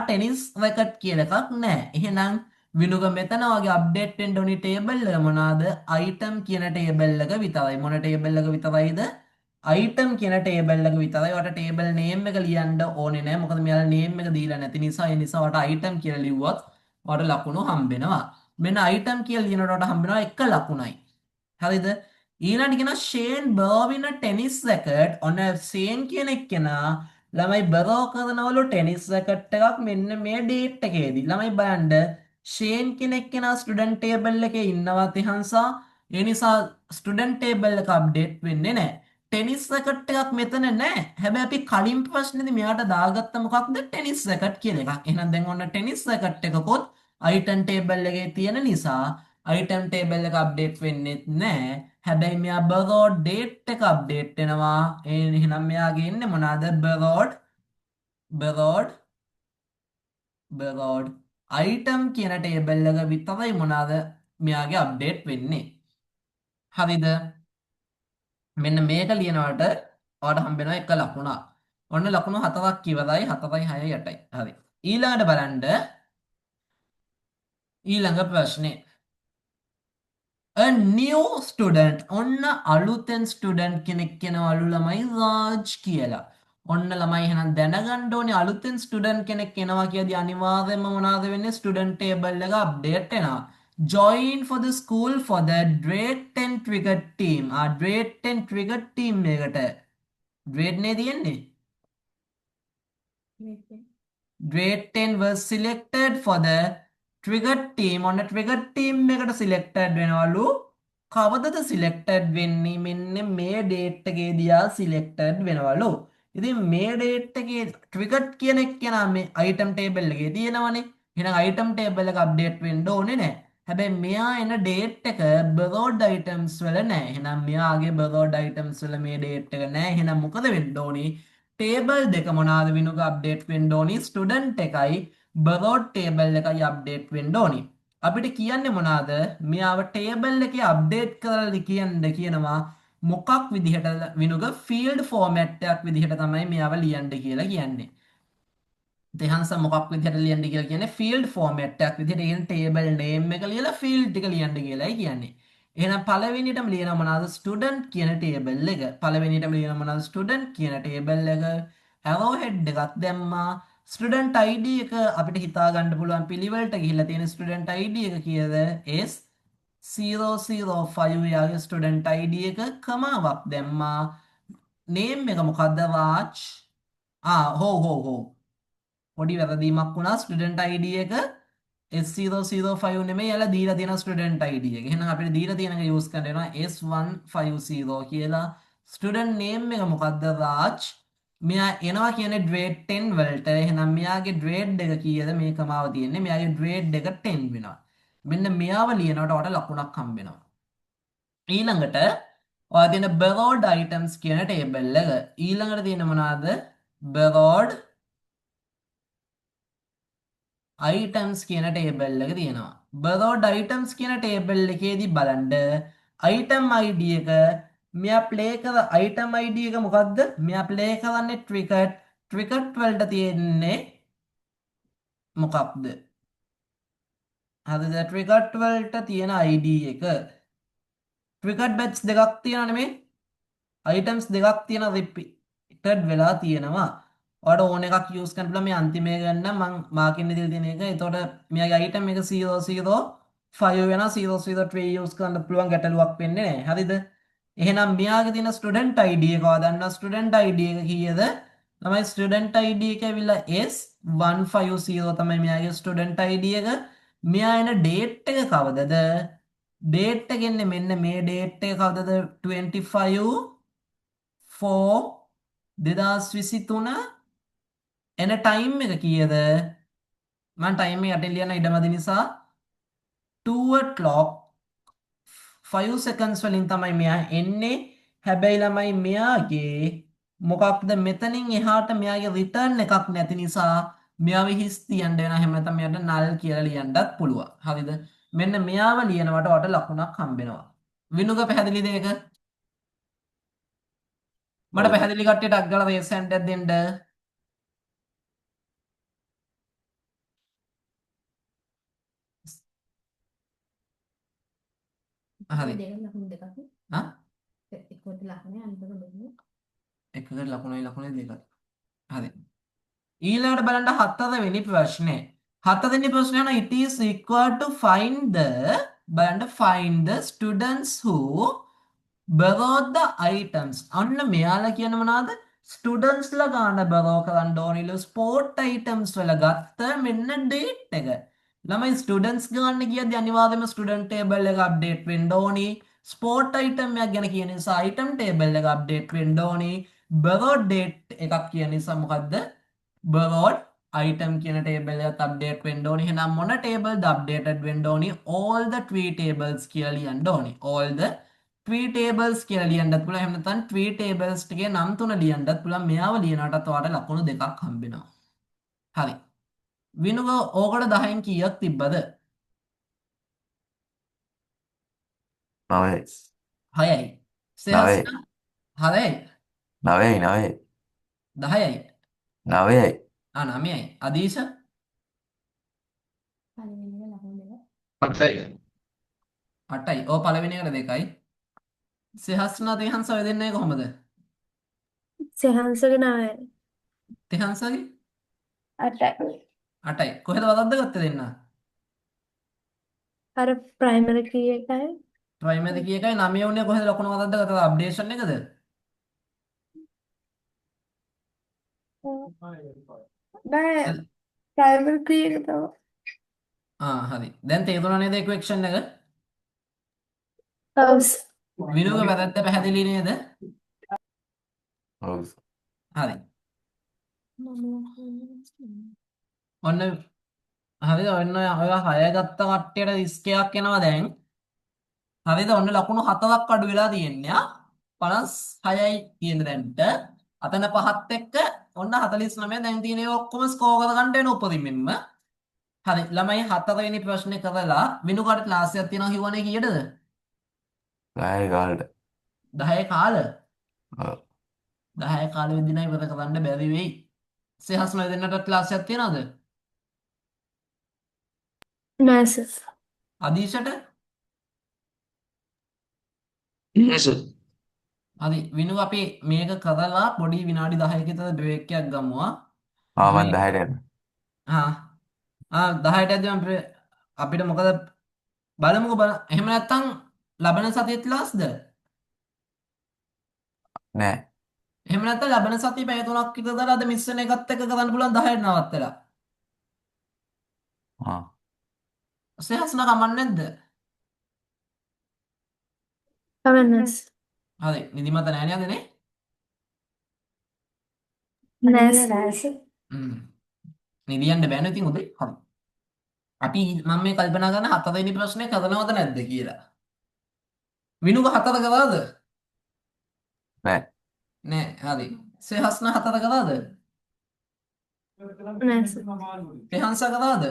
ටෙනිස් රැකට් කියලා එකක් නැහැ. එහෙනම් විනුක මෙතන වගේ අප්ඩේට් වෙන්න ඕනි ටේබල් එක මොනවාද? අයිටම් කියන ටේබල් එක විතරයි. මොන ටේබල් එක විතරයිද? item කියන ටේබල් එක විතරයි. ඔයාලට ටේබල් name එක ලියන්න ඕනේ නැහැ. මොකද මෙයාලා name එක දීලා නැති නිසා. ඒ නිසා ඔයාලට item කියලා ලිව්වොත් ඔයාලට ලකුණු හම්බ වෙනවා. මෙන්න item කියලා ලියනකොට ඔයාලට හම්බ වෙනවා එක ලකුණයි. හරිද? ඊළඟට කියන ෂේන් බර්වින ටෙනිස් රැකට්. ඔන්න ෂේන් කියන එක්කෙනා ළමයි බරෝ කරනවලු ටෙනිස් රැකට් එකක් මෙන්න මේ ඩේට් එකේදී. ළමයි බලන්න ෂේන් කෙනෙක් කෙනා ස්ටුඩන්ට් ටේබල් එකේ ඉන්නවා තිහංසා. ඒ නිසා ස්ටුඩන්ට් ටේබල් එක අප්ඩේට් වෙන්නේ නැහැ. ටෙනිස් රැකට් එකක් මෙතන නැහැ. හැබැයි අපි කලින් ප්‍රශ්නේදී මෙයාට දාගත්ත මොකක්ද ටෙනිස් රැකට් කියන එකක්. එහෙනම් දැන් ඔන්න ටෙනිස් රැකට් එකකොත් item table එකේ තියෙන නිසා item table එක අප්ඩේට් වෙන්නේ නැහැ. හැබැයි මෙයා borrowed date එක අප්ඩේට් වෙනවා. එහෙනම් මෙයාගේ ඉන්නේ මොනවාද borrowed item කියන table එක විතරයි මොනවාද මෙයාගේ අප්ඩේට් වෙන්නේ. හරිද? මෙන්න මේක ලියනවට ඔයාලට හම්බ වෙනවා එක ලකුණක්. ඔන්න ලකුණු 4ක් ඉවරයි 4යි 6යි 8යි. හරි. ඊළඟට බලන්න ඊළඟ ප්‍රශ්නේ. A new student ඔන්න අලුතෙන් ස්ටුඩන්ට් කෙනෙක් කෙනවලු ළමයි රාජ් කියලා. ඔන්න ළමයි එහෙනම් දැනගන්න ඕනේ අලුතෙන් ස්ටුඩන්ට් කෙනෙක් එනවා කියදී අනිවාර්යයෙන්ම මොනවාද වෙන්නේ ස්ටුඩන්ට් ටේබල් එක අප්ඩේට් වෙනවා. Join for the school for the grade 10 cricket team. grade 10 cricket team එකට grade නේ තියෙන්නේ. මේක grade 10 was selected for the triggered team. ඔන්න triggered team එකට selected වෙනවලු. කවදද selected වෙන්නේ? මෙන්න මේ date එකේදී selected වෙනවලු. ඉතින් මේ date එකේ triggered කියන එක කෙනා මේ item table එකේ තියෙනවනේ. එහෙනම් item table එක update වෙන්න ඕනේ නැහැ. හැබැයි මෙයා එන date එක borrowed items වල නැහැ. එහෙනම් මෙයාගේ borrowed items වල මේ date එක නැහැ. එහෙනම් මොකද වෙන්න ඕනේ? ටේබල් දෙක මොනවාද විනුක අප්ඩේට් වෙන්න ඕනි ස්ටුඩන්ට් එකයි borrowed ටේබල් එකයි අප්ඩේට් වෙන්න ඕනි අපිට කියන්නේ මොනවාද මෙයාව ටේබල් එකේ අප්ඩේට් කරලා කියනවා මොකක් විදිහට විනුක ෆීල්ඩ් ෆෝමැට් එකක් විදිහට තමයි මෙයාව ලියන්න කියලා කියන්නේ දෙහන්ස මොකක් විදිහට ලියන්න කියලා කියන්නේ ෆීල්ඩ් ෆෝමැට් එකක් විදිහට කියන ටේබල් නේම් එක ලියලා ෆීල්ඩ් ටික ලියන්න කියලායි කියන්නේ එහෙනම් පළවෙනියටම ලියන මොනවාද ස්ටුඩන්ට් කියන ටේබල් එක පළවෙනියටම ලියන මොනවාද ස්ටුඩන්ට් කියන ටේබල් එක arrow head එකක් දැම්මා ස්ටුඩන්ට් ID එක අපිට හිතා ගන්න පුළුවන් පිළිවෙලට ගිහිල්ලා තියෙන ස්ටුඩන්ට් ID එක කීයද S005 යාගේ ස්ටුඩන්ට් ID එක කමාවක් දැම්මා name එක මොකද්ද රාජ් හෝ පොඩි වැරදීමක් වුණා ස්ටුඩන්ට් ID එක S005 නෙමෙයි යාලා දීලා තියෙන ස්ටුඩන්ට් ID එක. එහෙනම් අපිට දීලා තියෙන එක යූස් කරන්න වෙනවා S150 කියලා. ස්ටුඩන්ට් නේම් එක මොකද්ද රාජ්? මෙයා එනවා කියන්නේ grade 10 වලට. එහෙනම් මෙයාගේ grade එක කීයද මේ කමාව තියෙන්නේ? මෙයාගේ grade එක 10 වෙනවා. මෙන්න මෙයාව ලියනකොට ඔයාලට ලකුණක් හම්බ වෙනවා. ඊළඟට ඔයා තියෙන borrowed items කියන table එක. ඊළඟට තියෙන මොනවාද? borrowed items කියන table එක තියෙනවා. borrowed items කියන table එකේදී බලන්න item ID එක මෙයා play කර item ID එක මොකද්ද? මෙයා play කරන්නේ cricket වලට තියෙන්නේ මොකක්ද? හරිද? cricket වලට තියෙන ID එක. cricket bats දෙකක් තියෙනවා නෙමෙයි? items දෙකක් තියෙන repeated වෙලා තියෙනවා. ඔයාලට ඕන එකක් යූස් කරන්න පුළුවන් මේ අන්තිමේ ගන්න මම මාකින් දීලා තියෙන එක. එතකොට මෙයාගේ item එක 005 වෙනවා 003 යූස් කරන්න පුළුවන් ගැටලුවක් වෙන්නේ නැහැ. හරිද? එහෙනම් මෙයාගේ තියෙන student ID එක ඔයා දන්නවා student ID එක කීයද? තමයි student ID එක ඇවිල්ලා S150 තමයි මෙයාගේ student ID එක. මෙයා එන date එක කවදද? date එක එන්නේ මෙන්න මේ date එක කවදද? 25/4/2023 එන ටයිම් එක කීයද මම ටයිම් එක යටින් ලියන ඉඩමදි නිසා 2 o'clock 5 seconds වලින් තමයි මෙයා එන්නේ හැබැයි ළමයි මෙයාගේ මොකක්ද මෙතනින් එහාට මෙයාගේ රිටර්න් එකක් නැති නිසා මෙයාව හිස් තියන්න වෙනවා එහෙම නැත්නම් මෙයාට null කියලා ලියන්නත් පුළුවන් හරිද මෙන්න මෙයාව ලියනවට ඔයාලට ලකුණක් හම්බ වෙනවා විනුක පැහැදිලිද ඒක මට පැහැදිලි කට්ටියට අක් ගාලා රේස් හැන්ඩ් එකක් දෙන්න හරි දෙක ලකුණු දෙකක් හා එක්කට ලකුණේ අනිතක දෙන්නේ එකකට ලකුණේ දෙකක් හරි ඊළඟට බලන්න හතරවෙනි ප්‍රශ්නේ හතරවෙනි ප්‍රශ්නේ යන it is required to find the students who borrowed the items අන්න මෙයාලා කියන මොනවාද ස්ටුඩන්ට්ස් ලා ගන්න borrow කරන්න ඕනිලු ස්පෝර්ට් items වල ගත්ත මෙන්න date එක ළමයි ස්ටුඩන්ට්ස් ගන්න කියද්දී අනිවාර්යයෙන්ම ස්ටුඩන්ට් ටේබල් එක අප්ඩේට් වෙන්න ඕනි ස්පෝර්ට් item එකක් ගැන කියන නිසා item table එක අප්ඩේට් වෙන්න ඕනි borrowed date එකක් කියන නිසා මොකද්ද borrowed item කියන table එකත් update වෙන්න ඕනි. එහෙනම් මොන table ද updated වෙන්න ඕනි? all the tree tables කියලා ලියන්න ඕනි. all the tree tables කියලා ලියන්නත් පුළුවන්. එහෙම නැත්නම් tree tables ටිකේ නම් තුන ලියන්නත් පුළුවන්. මෙයාව ලියනකොටත් ඔයාලට ලකුණු දෙකක් හම්බ වෙනවා. හරි. විනුව ඕකට 10න් කීයක් තිබ්බද? 9යි. 6යි. 9යි. 6යි. 9යි 9යි. 10යි. 9යි. 9යි. අදීශ පළවෙනි එක ලකුණු දෙක 8යි. 8යි. ඔය පළවෙනි එකට 2යි. සෙහස්නා දෙහන්ස ඔය දෙන්නේ කොහමද? සෙහන්සගේ නාය තෙහන්සගේ අටයි 8යි. කොහෙද වදද්ද ගත්තේ දෙන්න? අර ප්‍රයිමරි කී එකයි ප්‍රයිමරි කී එකයි 9 උනේ කොහෙද ලකුණු වදද්ද ගත්තද? අප්ඩේෂන් එකද? නෑ ප්‍රයිමරි ක්‍රියා එක තමයි. හරි. දැන් තේරුණා නේද ඉක්වේෂන් එක? හවුස්. විනුගේ වැරද්ද පැහැදිලි නේද? ඔව් හරි. මම ඔන්න හරිද? ඔන්න ඔය 6 ගත්ත කට්ටියට 30ක් එනවා දැන්. හරිද? ඔන්න ලකුණු 4ක් අඩු වෙලා තියෙන්නේ. 56යි කියන දැන්ට. අතන 5ත් එක්ක ඔන්න 49 දැන් තියෙන ඒවා ඔක්කොම ස්කෝර් කරගන්න වෙන උපරිමෙන්ම. හරි. ළමයි 4 වෙනි ප්‍රශ්නේ කරලා විනුකට ක්ලාස් එකක් තියෙනවා කිව්වනේ කීයටද? 10 ගාල්ට 10 කාල. ඔව් 10 කාල වෙදිනා ඉවර කරන්න බැරි වෙයි. සෙහස් නෝ දෙන්නට ක්ලාස් එකක් තියනවද? නෑ සර්. අදීෂට? yes sir හරි. විනු අපි මේක කරලා පොඩි විනාඩි 10ක විතර බ්‍රේක් එකක් ගමුවා. මම මේ 10ට යනවා ආ 10ට ඇද්දි මම අපිට මොකද බලමුකෝ එහෙම නැත්තම් ලබන සතියේ ක්ලාස්ද? නෑ එහෙම නැත්නම් ලබන සතියේ පැය 3ක් විතර දාලා අද මිස් වෙන එකත් එක්ක කරන්න පුළුවන් 10ට නවත්තලා. ආ සෙහස්න කමන්නේ නැද්ද? කමන්නේ සර්. හරි. නිදිමත නෑ නේද නේ? නෑ සර්. හ්ම්. නිදියන්න බෑනේ ඉතින් උදේ. හරි. අපි මම මේ කල්පනා කරන 7 වෙනි ප්‍රශ්නේ කරනවද නැද්ද කියලා. විනුක 7ද කරාද? නෑ නෑ. හරි. සෙහස්න 7ද කරාද? නෑ සර්. එහංස කරාද?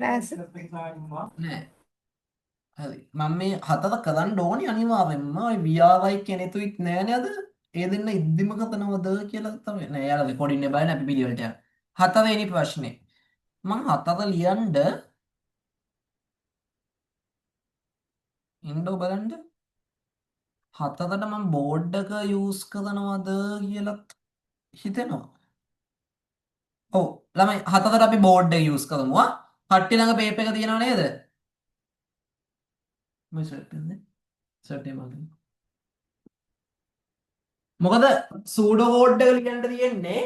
නෑ සර්. නෑ. හරි. මම මේ 7ද කරන්න ඕනි අනිවාර්යෙන්ම. ඔය විආරයි කෙනෙකුත් නෑ නේද? ඒ දෙන්න ඉද්දිම කතනවද කියලා තමයි. නෑ යාලා රෙකෝඩින් එක බලන්න අපි පිළිවෙලට යන්න. 7 වෙනි ප්‍රශ්නේ. මං 7ද ලියන්න ඉන්ඩෝ බලන්න. 7කට මම බෝඩ් එක යූස් කරනවද කියලා හිතෙනවා. ඔව් ළමයි 7කට අපි බෝඩ් එක යූස් කරමු. කට්ටිය ළඟ පේපර් එක තියෙනව නේද? මම සර්ට් කරන්නේ. සර්ට් එක මගින්. මොකද සූඩෝ කෝඩ් එක ලියන්න තියෙන්නේ.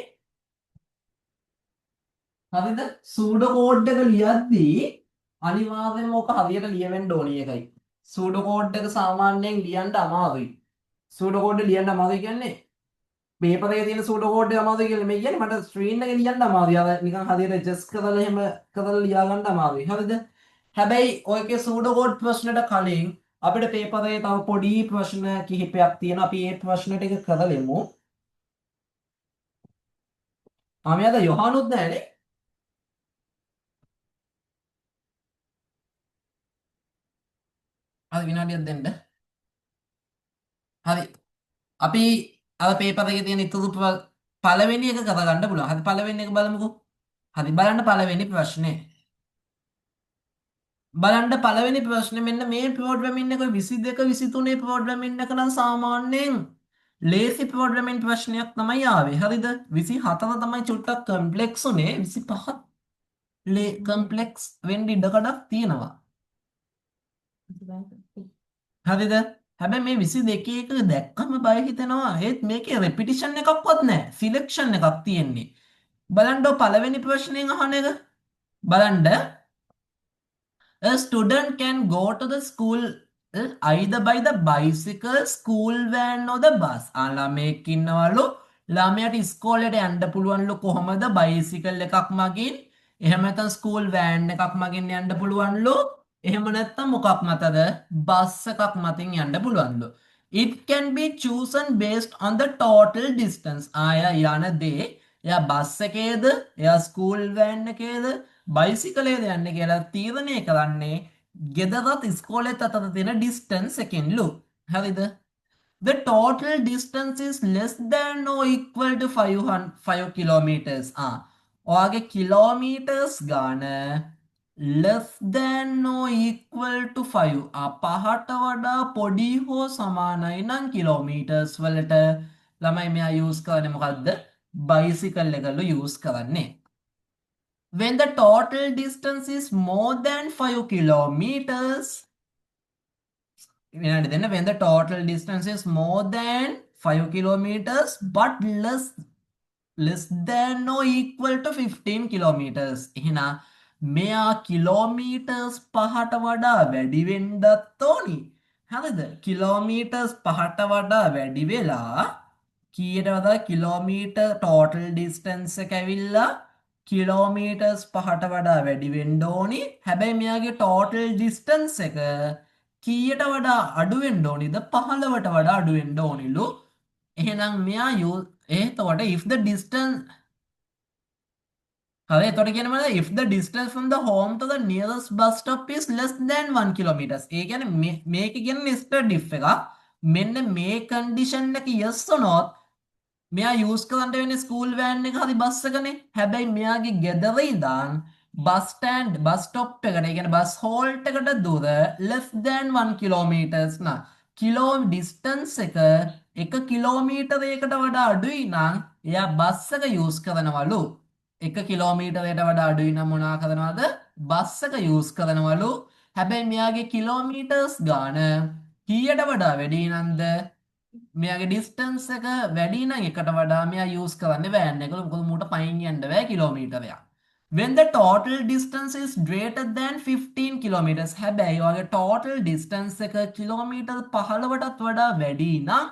හරිද? සූඩෝ කෝඩ් එක ලියද්දී අනිවාර්යෙන්ම ඕක හරියට ලියවෙන්න ඕනි එකයි. සූඩෝ කෝඩ් එක සාමාන්‍යයෙන් ලියන්න අමාරුයි. සූඩෝ කෝඩ් එක ලියන්න අමාරුයි කියන්නේ පේපර් එකේ තියෙන සූඩෝ කෝඩ් එක අමාරුයි කියලා මේ කියන්නේ මට ස්ක්‍රීන් එකේ ලියන්න අමාරුයි. අර නිකන් හරියට ඇඩ්ජස්ට් කරලා එහෙම කරලා ලියා ගන්න අමාරුයි. හරිද? හැබැයි ඔයකේ සූඩෝ කෝඩ් ප්‍රශ්නෙට කලින් අපිට පේපර් එකේ තව පොඩි ප්‍රශ්න කිහිපයක් තියෙනවා. අපි ඒ ප්‍රශ්න ටික කරලෙමු. මෙයාද යොහානුත් නැහැනේ. හරි විනාඩියක් දෙන්න. හරි. අපි අර පේපර් එකේ තියෙන ඉතුරු පළවෙනි එක කරගන්න පුළුවන්. හරි පළවෙනි එක බලමුකෝ. හරි බලන්න පළවෙනි ප්‍රශ්නේ. බලන්න පළවෙනි ප්‍රශ්නේ මෙන්න මේ ප්‍රෝග්‍රෑමින් එක 22 23 ප්‍රෝග්‍රෑමින් එක නම් සාමාන්‍යයෙන් ලේසි ප්‍රෝග්‍රෑමින් ප්‍රශ්නයක් තමයි ආවේ. හරිද? 24 තමයි චුට්ටක් කම්ප්ලෙක්ස් උනේ. 25 කම්ප්ලෙක්ස් වෙන්න ඉඩකඩක් තියෙනවා. හරිද? හැබැයි මේ 22 එක දැක්කම බය හිතෙනවා. ඒත් මේකේ රෙපිටිෂන් එකක්වත් නැහැ. සිලෙක්ෂන් එකක් තියෙන්නේ. බලන්න පළවෙනි ප්‍රශ්නයෙන් අහන එක. බලන්න a student can go to the school either by the bicycle, school van or the bus. ළමයෙක් ඉන්නවලු ළමයාට ඉස්කෝලේට යන්න පුළුවන්ලු කොහමද බයිසිකල් එකක් මගින් එහෙම නැත්නම් ස්කූල් වෑන් එකක් මගින් යන්න පුළුවන්ලු එහෙම නැත්නම් මොකක් මතද බස් එකක් මතින් යන්න පුළුවන්ලු. It can be chosen based on the total distance. යන දේ එයා බස් එකේද එයා ස්කූල් වෑන් එකේද බයිසිකලේද යන්නේ කියලා තීරණය කරන්නේ ගෙදරත් ඉස්කෝලේත් අතර තියෙන ඩිස්ටන්ස් එකෙන්ලු. හරිද? The total distance is less than or equal to 5 kilometers. ඔයාගේ කිලෝමීටර්ස් ගාන less than or equal to 5. පහට වඩා පොඩි හෝ සමානයි නම් කිලෝමීටර්ස් වලට ළමයි මෙයා යූස් කරන්නේ මොකද්ද? බයිසිකල් එකලු යූස් කරන්නේ. When the total distance is more than 5 kilometers, when the total distance is more than 5 kilometers but less less than or equal to 15 kilometers. එහෙනම් මෙයා කිලෝමීටර්ස් 5ට වඩා වැඩි වෙන්නත් ඕනි. හරිද? කිලෝමීටර්ස් 5ට වඩා වැඩි වෙලා කීයට වඩා කිලෝමීටර් total distance එක ඇවිල්ලා කිලෝමීටර්ස් 5ට වඩා වැඩි වෙන්න ඕනි. හැබැයි මෙයාගේ total distance එක කීයට වඩා අඩු වෙන්න ඕනිද? 15ට වඩා අඩු වෙන්න ඕනිලු. එහෙනම් මෙයා එතකොට if the distance හරි එතකොට කියන්නේ මොනවද if the distance from the home to the nearest bus stop is less than 1 kilometers ඒ කියන්නේ මේක කියන්නේ nested if එකක් මෙන්න මේ condition එක yes වුණොත් මෙයා use කරන්න වෙන්නේ ස්කූල් වෑන් එක හරි බස් එකනේ හැබැයි මෙයාගේ ගෙදර ඉඳන් බස් ස්ටෑන්ඩ් බස් ස්ටොප් එකට ඒ කියන්නේ බස් හෝල්ට් එකට දුර less than 1 kilometers නා කිලෝ ඩිස්ටන්ස් එක කිලෝමීටරයකට වඩා අඩුයි නම් එයා බස් එක යූස් කරනවලු 1 කිලෝමීටරයට වඩා අඩුයි නම් මොනවා කරනවද බස් එක යූස් කරනවලු හැබැයි මෙයාගේ කිලෝමීටර්ස් ගාන කීයට වඩා වැඩි නම්ද මෙයාගේ ඩිස්ටන්ස් එක වැඩි නම් එකට වඩා මෙයා යූස් කරන්නේ වෑන් එකල මොකද මූට පයින් යන්න බෑ කිලෝමීටරයක් when the total distance is greater than 15 kilometers හැබැයි ඔයාගේ total distance එක කිලෝමීටර් 15ටත් වඩා වැඩි නම්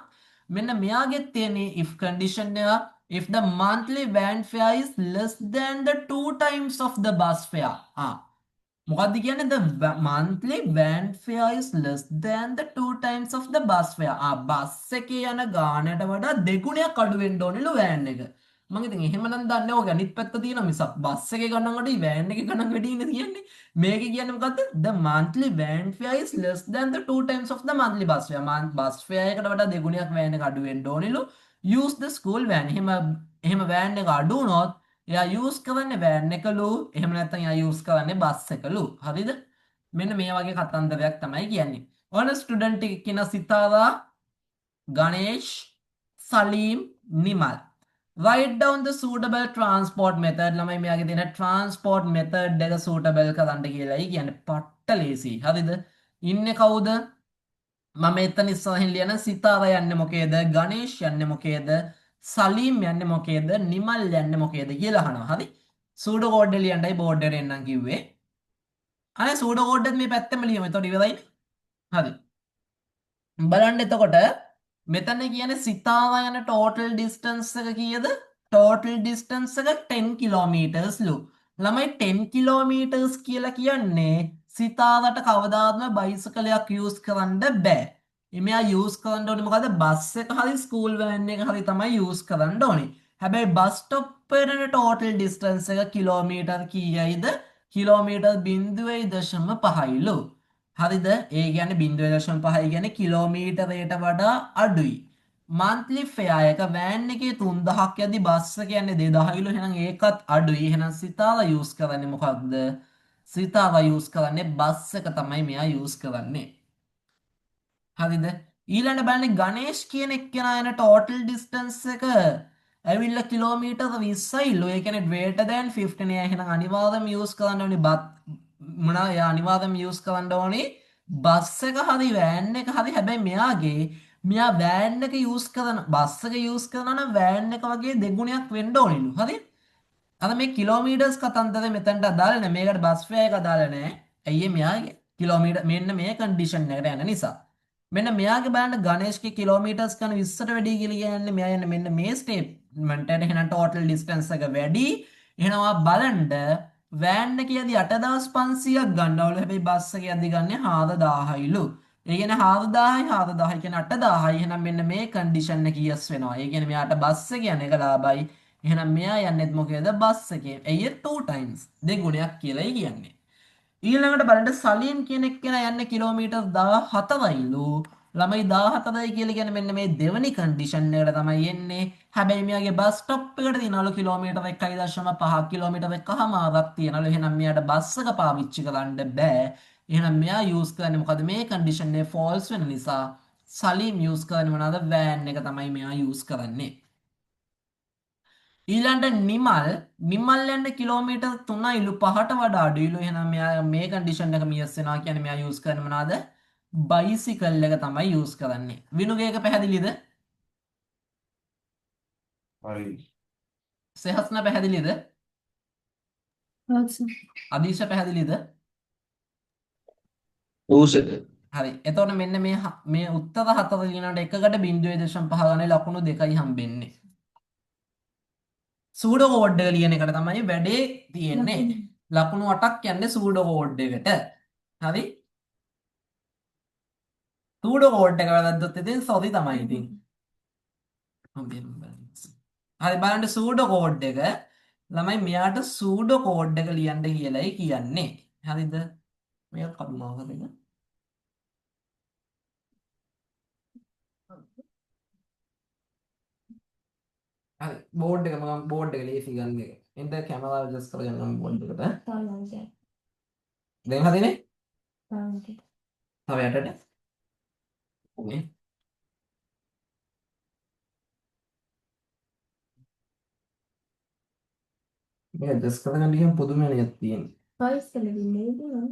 මෙන්න මෙයාගේ තියෙන if condition එක if the monthly van fare is less than the 2 times of the bus fare මොකක්ද කියන්නේ the monthly van fare is less than the 2 times of the bus fare bus එකේ යන ගානට වඩා දෙගුණයක් අඩු වෙන්න ඕනෙලු වෑන් එක මම ඉතින් එහෙමනම් දන්නේ ඔය අනිත් පැත්ත තියෙනවා මිසක් බස් එකේ ගණන් වලට වෑන් එකේ ගණන් වැඩි ඉන්නේ තියෙන්නේ මේකේ කියන්නේ මොකද්ද the monthly van fare is less than the 2 times of the monthly bus fare bus fare එකට වඩා දෙගුණයක් වෑන් එක අඩු වෙන්න ඕනෙලු use the school van එහෙම වෑන් එක අඩු වුණොත් එයා use කරන්නේ වෑන් එකලු එහෙම නැත්නම් එයා use කරන්නේ බස් එකලු හරිද මෙන්න මේ වගේ කතන්දරයක් තමයි කියන්නේ ඔන්න ස්ටුඩන්ට් එක කියන Sitara ගණේෂ් සලීම් Nimal write down the suitable transport method ළමයි මෙයාගේ තියෙන transport method එක suitable කරන්න කියලායි කියන්නේ පට්ට ලේසි හරිද ඉන්නේ කවුද මම එතන ඉස්සරහින් ලියන සිතාරා යන්නේ මොකේද ගණේෂ් යන්නේ මොකේද සලීම් යන්නේ මොකේද නිමල් යන්නේ මොකේද කියලා අහනවා හරි සූඩෝ කෝඩ් එක ලියන්නයි බෝඩ් එකට එන්නම් කිව්වේ අනේ සූඩෝ කෝඩ් එක මේ පැත්තෙම ලියමු එතකොට ඉවරයිනේ හරි බලන්න එතකොට මෙතන කියන්නේ සිතාරා යන total distance එක කීයද total distance එක 10 kilometers ලු ළමයි 10 kilometers කියලා කියන්නේ සිතාරට කවදාත්ම බයිසිකලයක් use කරන්න බෑ එමෙයා use කරන්න ඕනේ මොකද බස් එක හරි ස්කූල් වෑන් එක හරි තමයි use කරන්න ඕනේ හැබැයි බස් ස්ටොප් එකට total distance එක කිලෝමීටර් කීයයිද කිලෝමීටර් 0.5ලු හරිද ඒ කියන්නේ 0.5 කියන්නේ කිලෝමීටරයට වඩා අඩුයි monthly fare එක වෑන් එකේ 3000ක් යද්දි බස් එක කියන්නේ 2000 කිලෝ එහෙනම් ඒකත් අඩුයි එහෙනම් සිතාරා යූස් කරන්නේ මොකක්ද සිතාරා යූස් කරන්නේ බස් එක තමයි මෙයා යූස් කරන්නේ හරිද ඊළඟ බලන්න ගණේෂ් කියන එක්කෙනා යන total distance එක ඇවිල්ලා කිලෝමීටර් 20යි ලෝ ඒ කියන්නේ greater than 15 එහෙනම් අනිවාර්යයෙන්ම යූස් කරන්න ඕනේ මොනවා එයා අනිවාර්යයෙන්ම යූස් කරන්න ඕනේ බස් එක හරි වෑන් එක හරි හැබැයි මෙයා වෑන් එක යූස් කරන බස් එක යූස් කරනවා නම් වෑන් එක වගේ දෙගුණයක් වෙන්න ඕනෙලු හරි අර මේ කිලෝමීටර්ස් කතන්දරේ මෙතනට අදාළ නැහැ මේකට බස් ෆෙයා එක අදාළ නැහැ ඇයි මෙයාගේ කිලෝමීටර් මෙන්න මේ කන්ඩිෂන් එකට යන නිසා මෙන්න මෙයාගේ බලන්න ගණේෂ්ගේ කිලෝමීටර්ස් කරන 20ට වැඩි කියලා කියන්නේ මෙයා යන්නේ මෙන්න මේ ස්ටේට්මන්ට් එකට එහෙනම් ටෝටල් ඩිස්ටන්ස් එක වැඩි එහෙනම් බලන්න වෑන් එකේ යදි 8500ක් ගන්නවලු හැබැයි බස් එකේ යදි ගන්නේ 4000යිලු ඒ කියන්නේ 4000යි කියන්නේ 8000යි එහෙනම් මෙන්න මේ කන්ඩිෂන් එක yes වෙනවා ඒ කියන්නේ මෙයාට බස් එක යන එක ලාභයි එහෙනම් මෙයා යන්නේත් මොකේද බස් එකේ එయ్య 2 times දෙගුණයක් කියලායි කියන්නේ ඊළඟට බලන්න සලීම් කියන එක්කෙනා යන්නේ කිලෝමීටර් 14යිලු ළමයි 14යි කියලා කියන්නේ මෙන්න මේ දෙවනි කන්ඩිෂන් එකට තමයි එන්නේ හැබැයි මෙයාගේ බස් ස්ටොප් එකට තියනවලු කිලෝමීටර් 1.5 කිලෝමීටර් එකමාරක් තියනවලු එහෙනම් මෙයාට බස් එක පාවිච්චි කරන්න බෑ එහෙනම් මෙයා යූස් කරන්නේ මොකද මේ කන්ඩිෂන් එක ෆෝල්ස් වෙන නිසා සලීම් යූස් කරන්නේ මොනවාද වෑන් එක තමයි මෙයා යූස් කරන්නේ ඊළඟට නිමල් යන්න කිලෝමීටර් 3යිලු 5ට වඩා අඩුයිලු එහෙනම් මෙයා මේ කන්ඩිෂන් එක මියස් වෙනවා කියන්නේ මෙයා යූස් කරන්නේ මොනවාද බයිසිකල් එක තමයි යූස් කරන්නේ විනුගේ එක පැහැදිලිද හරි සෙහස්න පැහැදිලිද? Yes, sir. අදීශ පැහැදිලිද? ඌසක හරි. එතකොට මෙන්න මේ උත්තර හතර ලියනකොට එකකට 0.5 ගානේ ලකුණු දෙකයි හම්බෙන්නේ. සූඩෝ කෝඩ් එක ලියන එකට තමයි වැඩේ තියෙන්නේ. ලකුණු 8ක් යන්නේ සූඩෝ කෝඩ් එකට. හරි? සූඩෝ කෝඩ් එක වැරද්දොත් ඉතින් සෝරි තමයි ඉතින්. හරි බලන්න සූඩෝ කෝඩ් එක ළමයි මෙයාට සූඩෝ කෝඩ් එක ලියන්න කියලායි කියන්නේ. හරිද? මේක කපුමාවකද? හරි බෝඩ් එක මම බෝඩ් එක ලේසි ගන්න එක. එන්ට කැමරා ඇඩ්ජස්ට් කරගන්නම් බෝඩ් එකට. තාලන්තය. දැන් හරිනේ? තාලන්තය. තව යටට. ඔකේ. මේක ඇඩ්ජස්ට් කරගන්න ගියම පුදුමයක් තියෙනවා. වයිස් කළේ නේද නේද?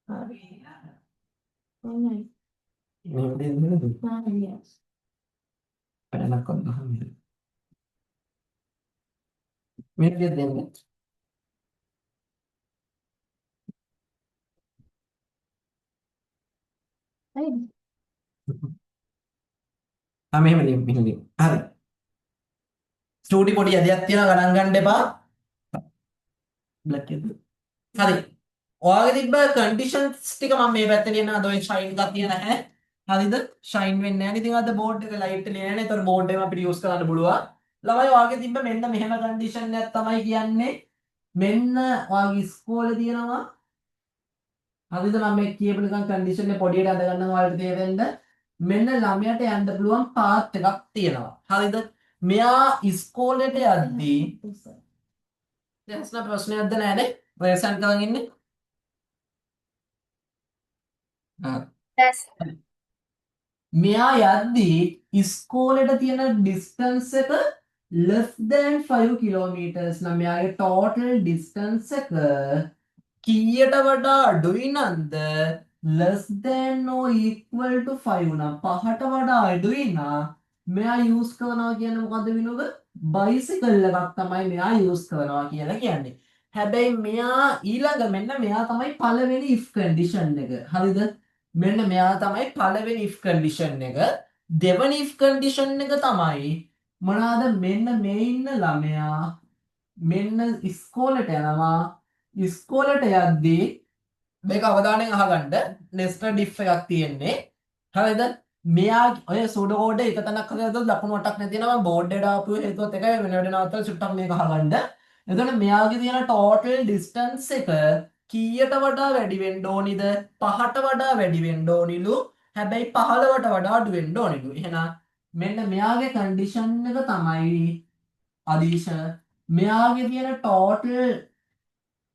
හරි. ඔන්නයි. මෙහෙම දෙන්නද? නාන්නේ. පැනලක් අදහම. මේක දෙන්න. හරි. මෙහෙම මෙහෙම. හරි. චූටි පොඩි ඇදයක් තියෙනවා ගණන් ගන්න එපා. බ්ලැක් එක. හරි. ඔයාගේ තිබ්බ කන්ඩිෂන්ස් ටික මම මේ පැත්තේ ලියනවා. අද ඔය ෂයින් එකක් තියෙන නැහැ. හරිද? ෂයින් වෙන්නේ නැහැ. ඉතින් අද බෝඩ් එක ලයිට් එක ලියන්නේ නැහැ. ඒතර බෝඩ් එක අපිට යූස් කරන්න පුළුවන්. ළමයි ඔයාගේ තිබ්බ මෙන්න මෙහෙම කන්ඩිෂන් එකක් තමයි කියන්නේ. මෙන්න ඔයාගේ ඉස්කෝලේ තියෙනවා. හරිද? මම මේ කියපු නිකන් කන්ඩිෂන් එක පොඩියට අඳ ගන්නවා ඔයාලට තේරෙන්න. මෙන්න ළමයට යන්න පුළුවන් පාත් එකක් තියෙනවා. හරිද? මෙයා ඉස්කෝලේට යද්දී දැන් ප්‍රශ්නයක්ද නැහැනේ? ප්‍රයසන් කරන් ඉන්නේ. Yes. මෙයා යද්දී ඉස්කෝලේට තියෙන ඩිස්ටන්ස් එක less than 5 kilometers නම් මෙයාගේ total distance එක කීයට වඩා අඩුයි Nanda less than or equal to 5 නම් 5ට වඩා අඩුයි නම් මෙයා use කරනවා කියන්නේ මොකද්ද විනෝද? බයිසිකල් එකක් තමයි මෙයා use කරනවා කියලා කියන්නේ. හැබැයි මෙයා ඊළඟ මෙන්න මෙයා තමයි පළවෙනි if condition එක. හරිද? මෙන්න මෙයා තමයි පළවෙනි if condition එක. දෙවෙනි if condition එක තමයි මොනවාද? මෙන්න මේ ඉන්න ළමයා මෙන්න ඉස්කෝලේට යනවා. ඉස්කෝලේට යද්දී මේක අවධානයෙන් අහගන්න nested if එකක් තියෙන්නේ. හරිද? මෙයා ඔය සූඩෝ කෝඩ් එක තැනක් හදලා දාලා ලකුණු 8ක් නැතිනවා බෝඩ් එකට ආපු හේතුවත් එකයි වෙන වැඩ නවත්තලා චුට්ටක් මේක අහගන්න. එතකොට මෙයාගේ තියෙන total distance එක කීයට වඩා වැඩි වෙන්න ඕනිද? 5ට වඩා වැඩි වෙන්න ඕනිලු. හැබැයි 15ට වඩා අඩු වෙන්න ඕනිලු. එහෙනම් මෙන්න මෙයාගේ condition එක තමයි අදීශ මෙයාගේ තියෙන total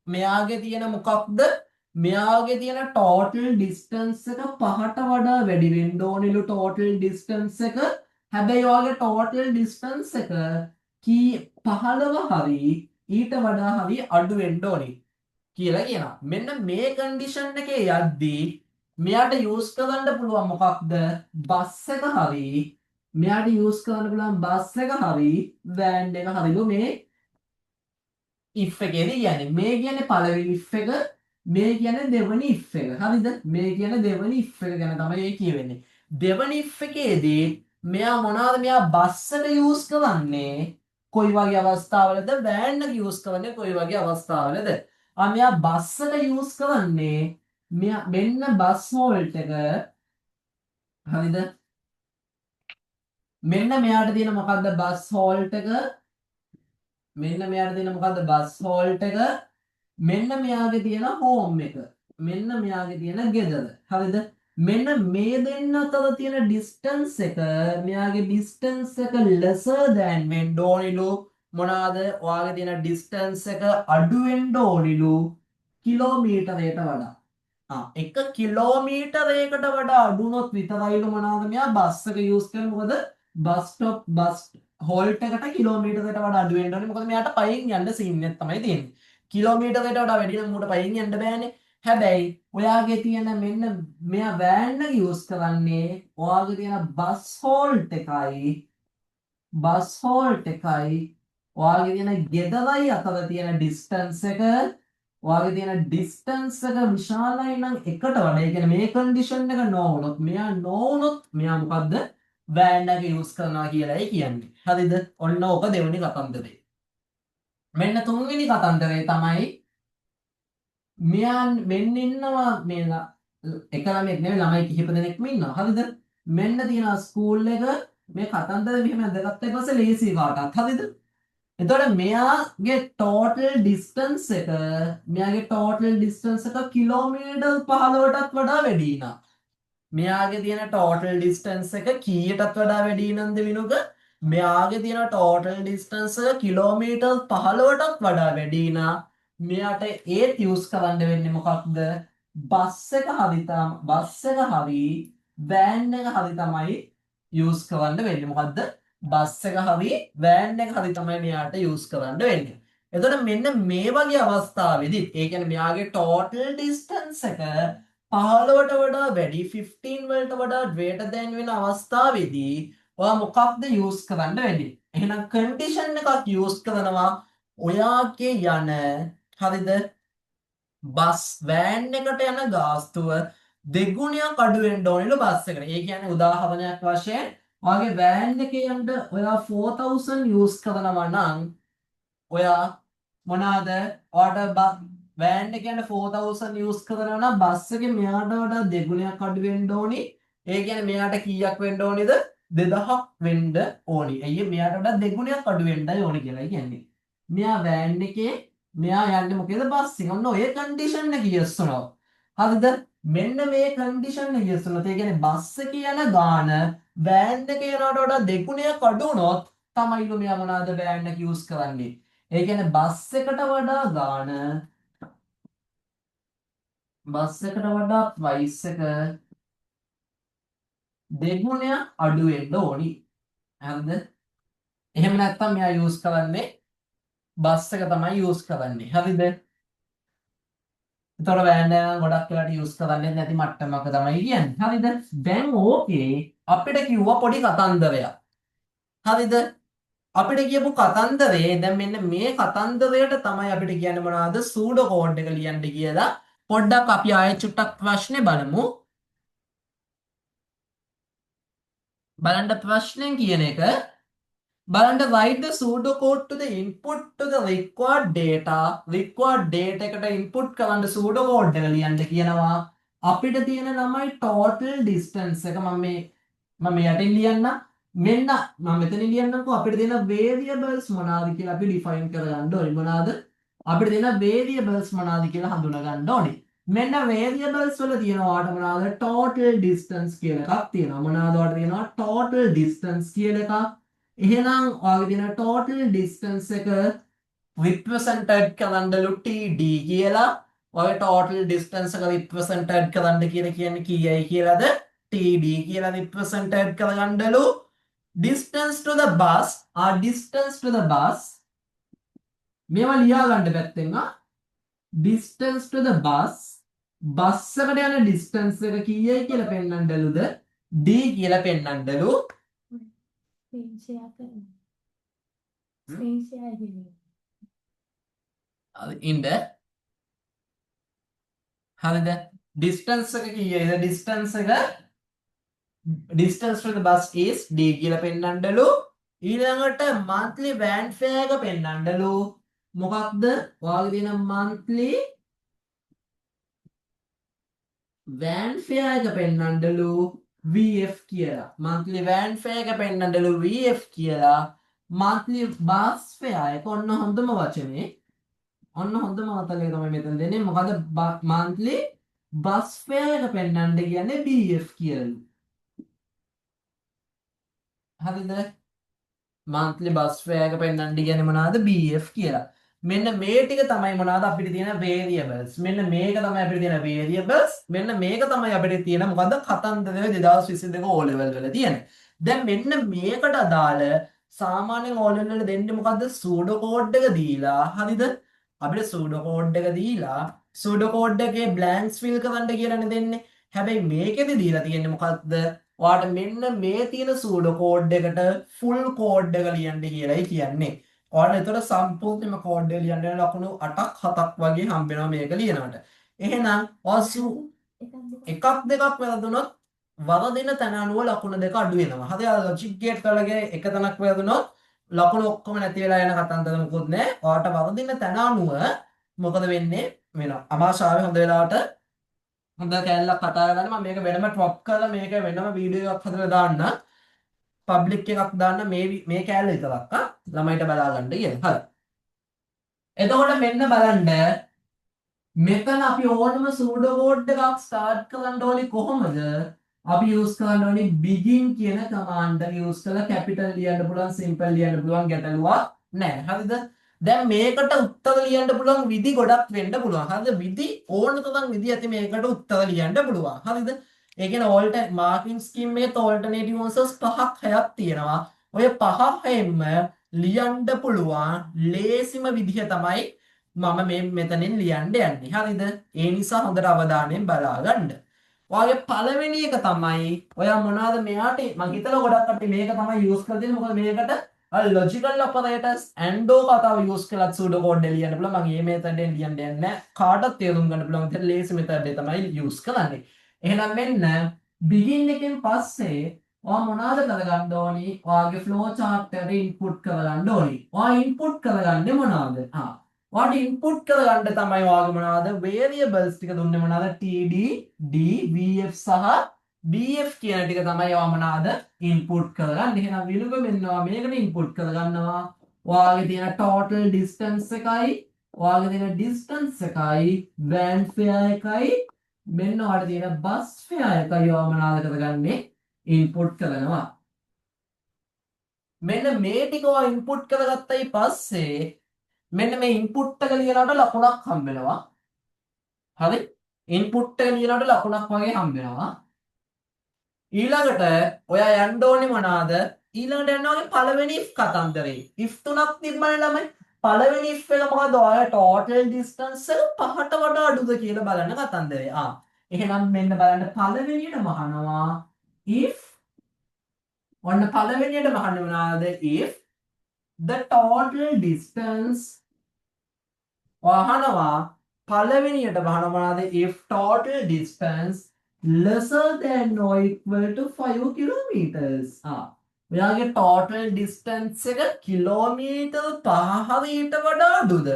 මෙයාගේ තියෙන මොකක්ද? මෙයාගේ තියෙන total distance එක 5ට වඩා වැඩි වෙන්න ඕනිලු total distance එක. හැබැයි ඔයාගේ total distance එක කී 15 හරි ඊට වඩා හරි අඩු වෙන්න ඕනි කියලා කියනවා. මෙන්න මේ කන්ඩිෂන් එකේ යද්දී මෙයාට යූස් කරන්න පුළුවන් මොකක්ද? බස් එක හරි මෙයාට යූස් කරන්න පුළුවන් බස් එක හරි වෑන් එක හරිලු මේ if එකේදී කියන්නේ. මේ කියන්නේ පළවෙනි if එක, මේ කියන්නේ දෙවෙනි if එක. හරිද? මේ කියන්නේ දෙවෙනි if එක ගැන තමයි ඒ කියවෙන්නේ. දෙවෙනි if එකේදී මෙයා මොනවද මෙයා බස් එක යූස් කරන්නේ? කොයි වගේ අවස්ථාවලද? වෑන් එක යූස් කරන්නේ කොයි වගේ අවස්ථාවලද? මෙයා බස් එක යූස් කරන්නේ මෙයා මෙන්න බස් හෝල්ට් එක. හරිද? මෙන්න මෙයාට තියෙන මොකද්ද බස් හෝල්ට් එක? මෙන්න මෙයාට තියෙන මොකද්ද බස් හෝල්ට් එක? මෙන්න මෙයාගේ තියෙන හෝම් එක. මෙන්න මෙයාගේ තියෙන ගෙදර. හරිද? මෙන්න මේ දෙන්න අතර තියෙන ඩිස්ටන්ස් එක මෙයාගේ ඩිස්ටන්ස් එක lesser than වෙන්න ඕනිලු. මොනවාද? ඔයාගේ තියෙන ඩිස්ටන්ස් එක අඩු වෙන්න ඕනිලු කිලෝමීටරයට වඩා. 1 කිලෝමීටරයකට වඩා අඩු වුණොත් විතරයිලු මොනවාද මෙයා බස් එක යූස් කරන්නේ. මොකද බස් ස්ටොප් බස් හෝල්ට් එකට කිලෝමීටරයකට වඩා අඩු වෙන්න ඕනේ. මොකද මෙයාට පයින් යන්න සීන් එක තමයි තියෙන්නේ. කිලෝමීටරයකට වඩා වැඩි නම් උඩ පයින් යන්න බෑනේ. හැබැයි ඔයාගේ තියෙන මෙන්න මෙයා වෑන් එක යූස් කරන්නේ ඔයාගේ තියෙන බස් හෝල්ට් එකයි බස් හෝල්ට් එකයි ඔයාගේ තියෙන ගෙදරයි අතර තියෙන ඩිස්ටන්ස් එක ඔයාගේ තියෙන ඩිස්ටන්ස් එක විශාලයි නම් එකට වඩා ඒ කියන්නේ මේ කන්ඩිෂන් එක නෝ වුණොත් මෙයා නෝ වුණොත් මෙයා මොකද්ද වෑන් එක යූස් කරනවා කියලායි කියන්නේ. හරිද? ඔන්න ඕක දෙවෙනි කතන්දරේ. මෙන්න තුන්වෙනි කතන්දරේ තමයි මෙයා මෙන්න ඉන්නවා මේ එක ළමෙක් නෙවෙයි ළමයි කිහිප දෙනෙක්ම ඉන්නවා. හරිද? මෙන්න තියෙනවා ස්කූල් එක මේ කතන්දර මෙහෙම ඇඳගත්තා ඊපස්සේ ලේසි කාටත්. හරිද? එතකොට මෙයාගේ ටෝටල් ඩිස්ටන්ස් එක කිලෝමීටර් 15ටත් වඩා වැඩි නා. මෙයාගේ තියෙන ටෝටල් ඩිස්ටන්ස් එක කීයටත් වඩා වැඩි නන්ද විනුක මෙයාගේ තියෙන ටෝටල් ඩිස්ටන්ස් එක කිලෝමීටර් 15ටත් වඩා වැඩි නා. මෙයාට ඒත් යූස් කරන්න වෙන්නේ මොකක්ද? බස් එක හරි වෑන් එක හරි තමයි යූස් කරන්න වෙන්නේ. මොකද්ද? බස් එක හරි වෑන් එක හරි තමයි මෙයාට යූස් කරන්න වෙන්නේ. එතකොට මෙන්න මේ වගේ අවස්ථාවේදී ඒ කියන්නේ මෙයාගේ ටෝටල් ඩිස්ටන්ස් එක 15ට වඩා වැඩි 15 වලට වඩා greater than වෙන අවස්ථාවේදී ඔයා මොකක්ද යූස් කරන්න වෙන්නේ? එහෙනම් කන්ඩිෂන් එකක් යූස් කරනවා ඔයාගේ යන හරිද බස් වෑන් එකට යන ගාස්තුව දෙගුණයක් අඩු වෙන්න ඕනෙලු බස් එකට. ඒ කියන්නේ උදාහරණයක් වශයෙන් ඔයාගේ වෑන් එකේ යන්න ඔයා 4000 යූස් කරනවා නම් ඔයා මොනවාද ඔයාට වෑන් එක යන 4000 යූස් කරනවා නම් බස් එකේ මෙයාට වඩා දෙගුණයක් අඩු වෙන්න ඕනි. ඒ කියන්නේ මෙයාට කීයක් වෙන්න ඕනිද? 2000ක් වෙන්න ඕනි. අයියේ මෙයාට වඩා දෙගුණයක් අඩු වෙන්නයි ඕනි කියලා කියන්නේ. මෙයා වෑන් එකේ මෙයා යන්නේ මොකේද බස් එකේ. ඔන්න ඔය කන්ඩිෂන් එක යස් වෙනවා. හරිද? මෙන්න මේ කන්ඩිෂන් එක යස් වෙනවා. ඒ කියන්නේ බස් එකේ යන ගාන වෑන් එකේ යනවට වඩා දෙගුණයක් අඩු වුණොත් තමයිලු මෙයා මොනවාද වෑන් එක යූස් කරන්නේ. ඒ කියන්නේ බස් එකට වඩා ගාන බස් එකට වඩා ප්‍රයිස් එක දෙගුණයක් අඩු වෙන්න ඕනි. හරිද? එහෙම නැත්නම් මෙයා යූස් කරන්නේ බස් එක තමයි යූස් කරන්නේ. හරිද? එතකොට වෑන් එක ගොඩක් වෙලාට යූස් කරන්නේ නැති මට්ටමක තමයි කියන්නේ. හරිද? දැන් ඕකේ අපිට කිව්වා පොඩි කතන්දරයක්. හරිද? අපිට කියපු කතන්දරේ දැන් මෙන්න මේ කතන්දරයට තමයි අපිට කියන්නේ මොනවද සූඩෝ කෝඩ් එක ලියන්න කියලා. පොඩ්ඩක් අපි ආයෙ චුට්ටක් ප්‍රශ්නේ බලමු. බලන්න ප්‍රශ්නෙන් කියන එක බලන්න write the pseudocode to the input to the required data එකට input කරන්න pseudocode එක ලියන්න කියනවා. අපිට තියෙන ළමයි total distance එක මම යටින් ලියන්න. මෙන්න මම මෙතන ලියන්නම්කෝ අපිට තියෙන variables මොනවාද කියලා අපි define කරගන්න ඕනේ. මොනවාද? අපිට තියෙන variables මොනවාද කියලා හඳුනා ගන්න ඕනේ. මෙන්න variables වල තියෙනවාට මොනවාද? total distance කියලා එකක් තියෙනවා. මොනවාද වලට තියෙනවා? total distance කියලා එකක්. එහෙනම් ඔයාගේ තියෙන total distance එක represented කරන්නලු td කියලා. ඔය total distance එක represented කරන්න කියන්නේ කීයයි කියලාද? td කියලා represented කරගන්නලු. distance to the bus මේවා ලියා ගන්න පැත්තෙන් distance to the bus bus එකට යන distance එක කීයයි කියලා පෙන්නන්නලුද? d කියලා පෙන්නන්නලු. screen share කරන්න. screen share කරන්න. ඉන්න හරිද? distance එක කීයද? distance to the bus is d කියලා පෙන්නන්නලු. ඊළඟට monthly van fare එක පෙන්නන්නලු. මොකක්ද? ඔයාගේ තියෙන monthly van fare එක පෙන්නන්නලු VF කියලා. monthly van fare එක පෙන්නන්නලු VF කියලා. monthly bus fare එක ඔන්න හොඳම වචනේ. ඔන්න හොඳම වචනේ තමයි මෙතන දෙන්නේ. මොකද monthly bus fare එක පෙන්නන්න කියන්නේ BF කියලා. හරිද? monthly bus fare එක පෙන්නන්න කියන්නේ මොනවාද? BF කියලා. මෙන්න මේ ටික තමයි මොනවාද අපිට තියෙන variables. මෙන්න මේක තමයි අපිට තියෙන variables. මෙන්න මේක තමයි අපිට තියෙන මොකද්ද? කතන්දරේ 2022 O level වල තියෙන. දැන් මෙන්න මේකට අදාළ සාමාන්‍යයෙන් O level වල දෙන්නේ මොකද්ද? pseudo code එක දීලා. හරිද? අපිට pseudo code එක දීලා pseudo code එකේ blanks fill කරන්න කියලානේ දෙන්නේ. හැබැයි මේකෙදි දීලා තියෙන්නේ මොකද්ද? ඔයාලට මෙන්න මේ තියෙන සූඩෝ කෝඩ් එකට ෆුල් කෝඩ් එක ලියන්න කියලායි කියන්නේ. ඔයාලට එතකොට සම්පූර්ණයෙන්ම කෝඩ් එක ලියන්න ලකුණු 8ක් 7ක් වගේ හම්බ වෙනවා මේක ලියනකොට. එහෙනම් එකක් දෙකක් වැරදුනොත් වරදින තැන අනුව ලකුණු දෙක අඩු වෙනවා. හරි අර ලොජික් ගේට් වලගේ එක තැනක් වැරදුනොත් ලකුණු ඔක්කොම නැති වෙලා යන කතන්දර මොකුත් නැහැ. ඔයාලට වරදින තැන අනුව මොකද වෙන්නේ වෙනවා. අමාශාවේ හොඳ වෙලාවට හොඳ කැලලක් කතා කරගන්න. මම මේක වෙනම ටොප් කරලා මේක වෙනම වීඩියෝ එකක් හදලා දාන්න. පබ්ලික් එකක් දාන්න මේ කැලල විතරක් ළමයිට බලා ගන්න කියලා. හරි. එතකොට මෙන්න බලන්න මෙතන අපි ඕනම සූඩෝ කෝඩ් එකක් ස්ටාර්ට් කරන්න ඕනේ කොහොමද? අපි යූස් කරන්න ඕනේ begin කියන කමාන්ඩ් එක යූස් කරලා කැපිටල් ලියන්න පුළුවන් සිම්පල් ලියන්න පුළුවන් ගැටලුවක් නැහැ. හරිද? දැන් මේකට උත්තර ලියන්න පුළුවන් විදි ගොඩක් වෙන්න පුළුවන්. හරිද? විදි ඕන තරම් විදි ඇති මේකට උත්තර ලියන්න පුළුවන්. හරිද? ඒ කියන්නේ මාකින් ස්කීම් එකේ ඕල්ටර්නේටිව් ආන්සර්ස් 5ක් 6ක් තියෙනවා. ඔය 5 6ෙන්ම ලියන්න පුළුවන් ලේසිම විදිහ තමයි මම මේ මෙතනින් ලියන්න යන්නේ. හරිද? ඒ නිසා හොඳට අවධානයෙන් බලා ගන්න. ඔයාගේ පළවෙනි එක තමයි ඔයා මොනවාද මෙයාට මම හිතලා ගොඩක් කට්ටිය මේක තමයි යූස් කරලා තියෙන්නේ. මොකද මේකට ලොජිකල් ඔපරේටර්ස් ඇන්ඩ් ඕ කතාව යූස් කරලා සූඩෝ කෝඩ් එක ලියන්න පුළුවන්. මම මේ මෙතෙන්ෙන් ලියන්න යන්නේ නැහැ. කාටවත් තේරුම් ගන්න පුළුවන් විදිහට ලේසි මෙතඩ් එක තමයි යූස් කරන්නේ. එහෙනම් මෙන්න begin එකෙන් පස්සේ ඔයා මොනවාද කරගන්න ඕනි? ඔයාගේ flow chart එකට input කරගන්න ඕනි. ඔයා input කරගන්නේ මොනවාද? ඔයාට input කරගන්න තමයි ඔයාගේ මොනවාද variables ටික දුන්නේ මොනවාද? td, d, vf සහ bf කියන ටික තමයි ඔයා මොනවාද input කරගන්න. එහෙනම් විලුඹ මෙන්නවා මේකට input කරගන්නවා. ඔයාගේ තියෙන total distance එකයි, ඔයාගේ තියෙන distance එකයි, van fare එකයි, මෙන්න ඔයාලට තියෙන bus fare එකයි ඔයා මොනවාද කරගන්නේ? input කරනවා. මෙන්න මේ ටික ඔයා input කරගත්තයි පස්සේ මෙන්න මේ ඉන්පුට් එක ලියනකොට ලකුණක් හම්බ වෙනවා. හරි? ඉන්පුට් එක ලියනකොට ලකුණක් වගේ හම්බ වෙනවා. ඊළඟට ඔයා යන්න ඕනේ මොනවාද? ඊළඟට යන්න ඕනේ පළවෙනි if කතන්දරේ. if තුනක් තිබ්බනේ ළමයි. පළවෙනි if එක මොකද? ඔයාලා total distance එක 5ට වඩා අඩුද කියලා බලන්න කතන්දරේ. එහෙනම් මෙන්න බලන්න පළවෙනියටම අහනවා if ඔන්න පළවෙනියටම අහන්නේ මොනවාද? if the total distance අහනවා පළවෙනියට අහනවාද if total distance lesser than or equal to 5 kilometers. ඔයාගේ total distance එක කිලෝමීටර් 5 හරියට වඩා අඩුද?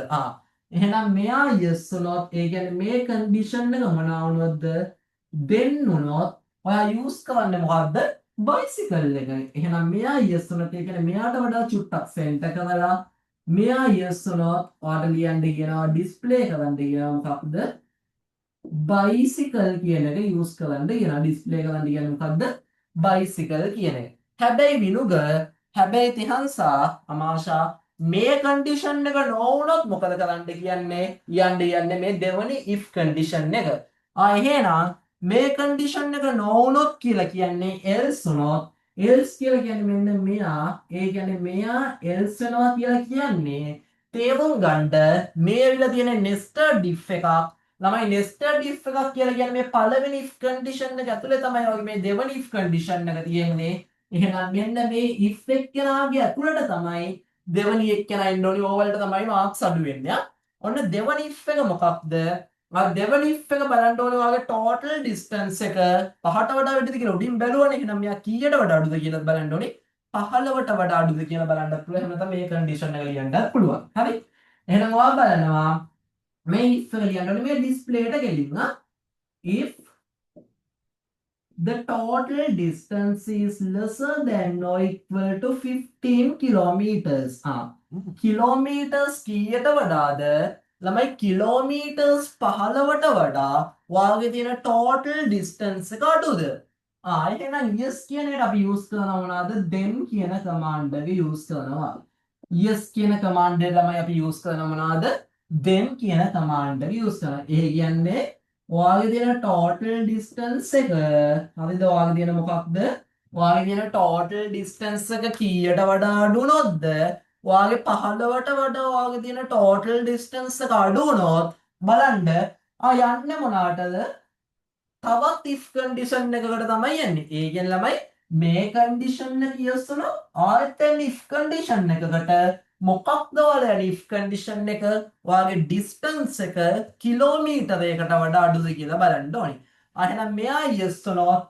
එහෙනම් මෙයා yes වුණොත් ඒ කියන්නේ මේ condition එක මොනවා වුණොත්ද? then වුණොත් ඔයා use කරන්නේ මොකද්ද? bicycle එක. එහෙනම් මෙයා yes වුණොත් ඒ කියන්නේ මෙයාට වඩා චුට්ටක් center කරලා මෙයා yes වුණොත් ඔයාලට ලියන්න කියනවා display කරන්න කියනවා මොකක්ද? bicycle කියන එක use කරන්න කියනවා. display කරන්න කියන්නේ මොකද්ද? bicycle කියන එක. හැබැයි විනුග හැබැයි තිහංසා අමාශා මේ condition එක නොවුනොත් මොකද කරන්න කියන්නේ? යන්නේ මේ දෙවනි if condition එක. එහෙනම් මේ condition එක නොවුනොත් කියලා කියන්නේ else වුණොත් else කියලා කියන්නේ මෙන්න මෙයා ඒ කියන්නේ මෙයා else වෙනවා කියලා කියන්නේ තේරුම් ගන්න මේ ඇවිල්ලා තියෙන nested if එකක් ළමයි nested if එකක් කියලා කියන්නේ මේ පළවෙනි if condition එක ඇතුලේ තමයි වගේ මේ දෙවෙනි if condition එක තියෙන්නේ. එහෙනම් මෙන්න මේ if එක්කෙනාගේ ඇතුළට තමයි දෙවෙනි එක්කෙනා ඉන්න ඕනි. ඕවලට තමයි මාක්ස් අඩු වෙන්නේ. ඔන්න දෙවෙනි if එක මොකක්ද? දෙවෙනි if එක බලන්න ඕනේ ඔයාගේ total distance එක 5ට වඩා වැඩිද කියලා උඩින් බැලුවනේ. එහෙනම් මෙයා කීයට වඩා අඩුද කියලා බලන්න ඕනේ. 15ට වඩා අඩුද කියලා බලන්නත් පුළුවන්. එහෙම නැත්නම් මේ condition එක ලියන්නත් පුළුවන්. හරි. එහෙනම් ඔයා බලනවා මේ if එක ලියන්න ඕනේ මේ display එකට ගෙලින්න. if the total distance is lesser than or equal to 15 kilometers. kilometers කීයට වඩාද? ළමයි කිලෝමීටර්ස් 15ට වඩා වාගේ තියෙන total distance එක අඩුද? එහෙනම් yes කියන එකට අපි use කරනවා මොනවාද? then කියන command එක use කරනවා. yes කියන command එක ළමයි අපි use කරනවා මොනවාද? then කියන command එක use කරනවා. ඒ කියන්නේ වාගේ තියෙන total distance එක හරිද? වාගේ තියෙන මොකක්ද? වාගේ තියෙන total distance එක කීයට වඩා අඩු වුණොත්ද? ඔයාගේ 15ට වඩා ඔයාගේ තියෙන total distance එක අඩු වුණොත් බලන්න යන්නේ මොනකටද? තවත් if condition එකකට තමයි යන්නේ. ඒ කියන්නේ ළමයි මේ condition එක yes වුණොත් ආයෙත් එන්නේ if condition එකකට. මොකක්ද ඔයාලා if condition එක? ඔයාගේ distance එක කිලෝමීටරයකට වඩා අඩුද කියලා බලන්න ඕනේ. එහෙනම් මෙයා yes වුණොත්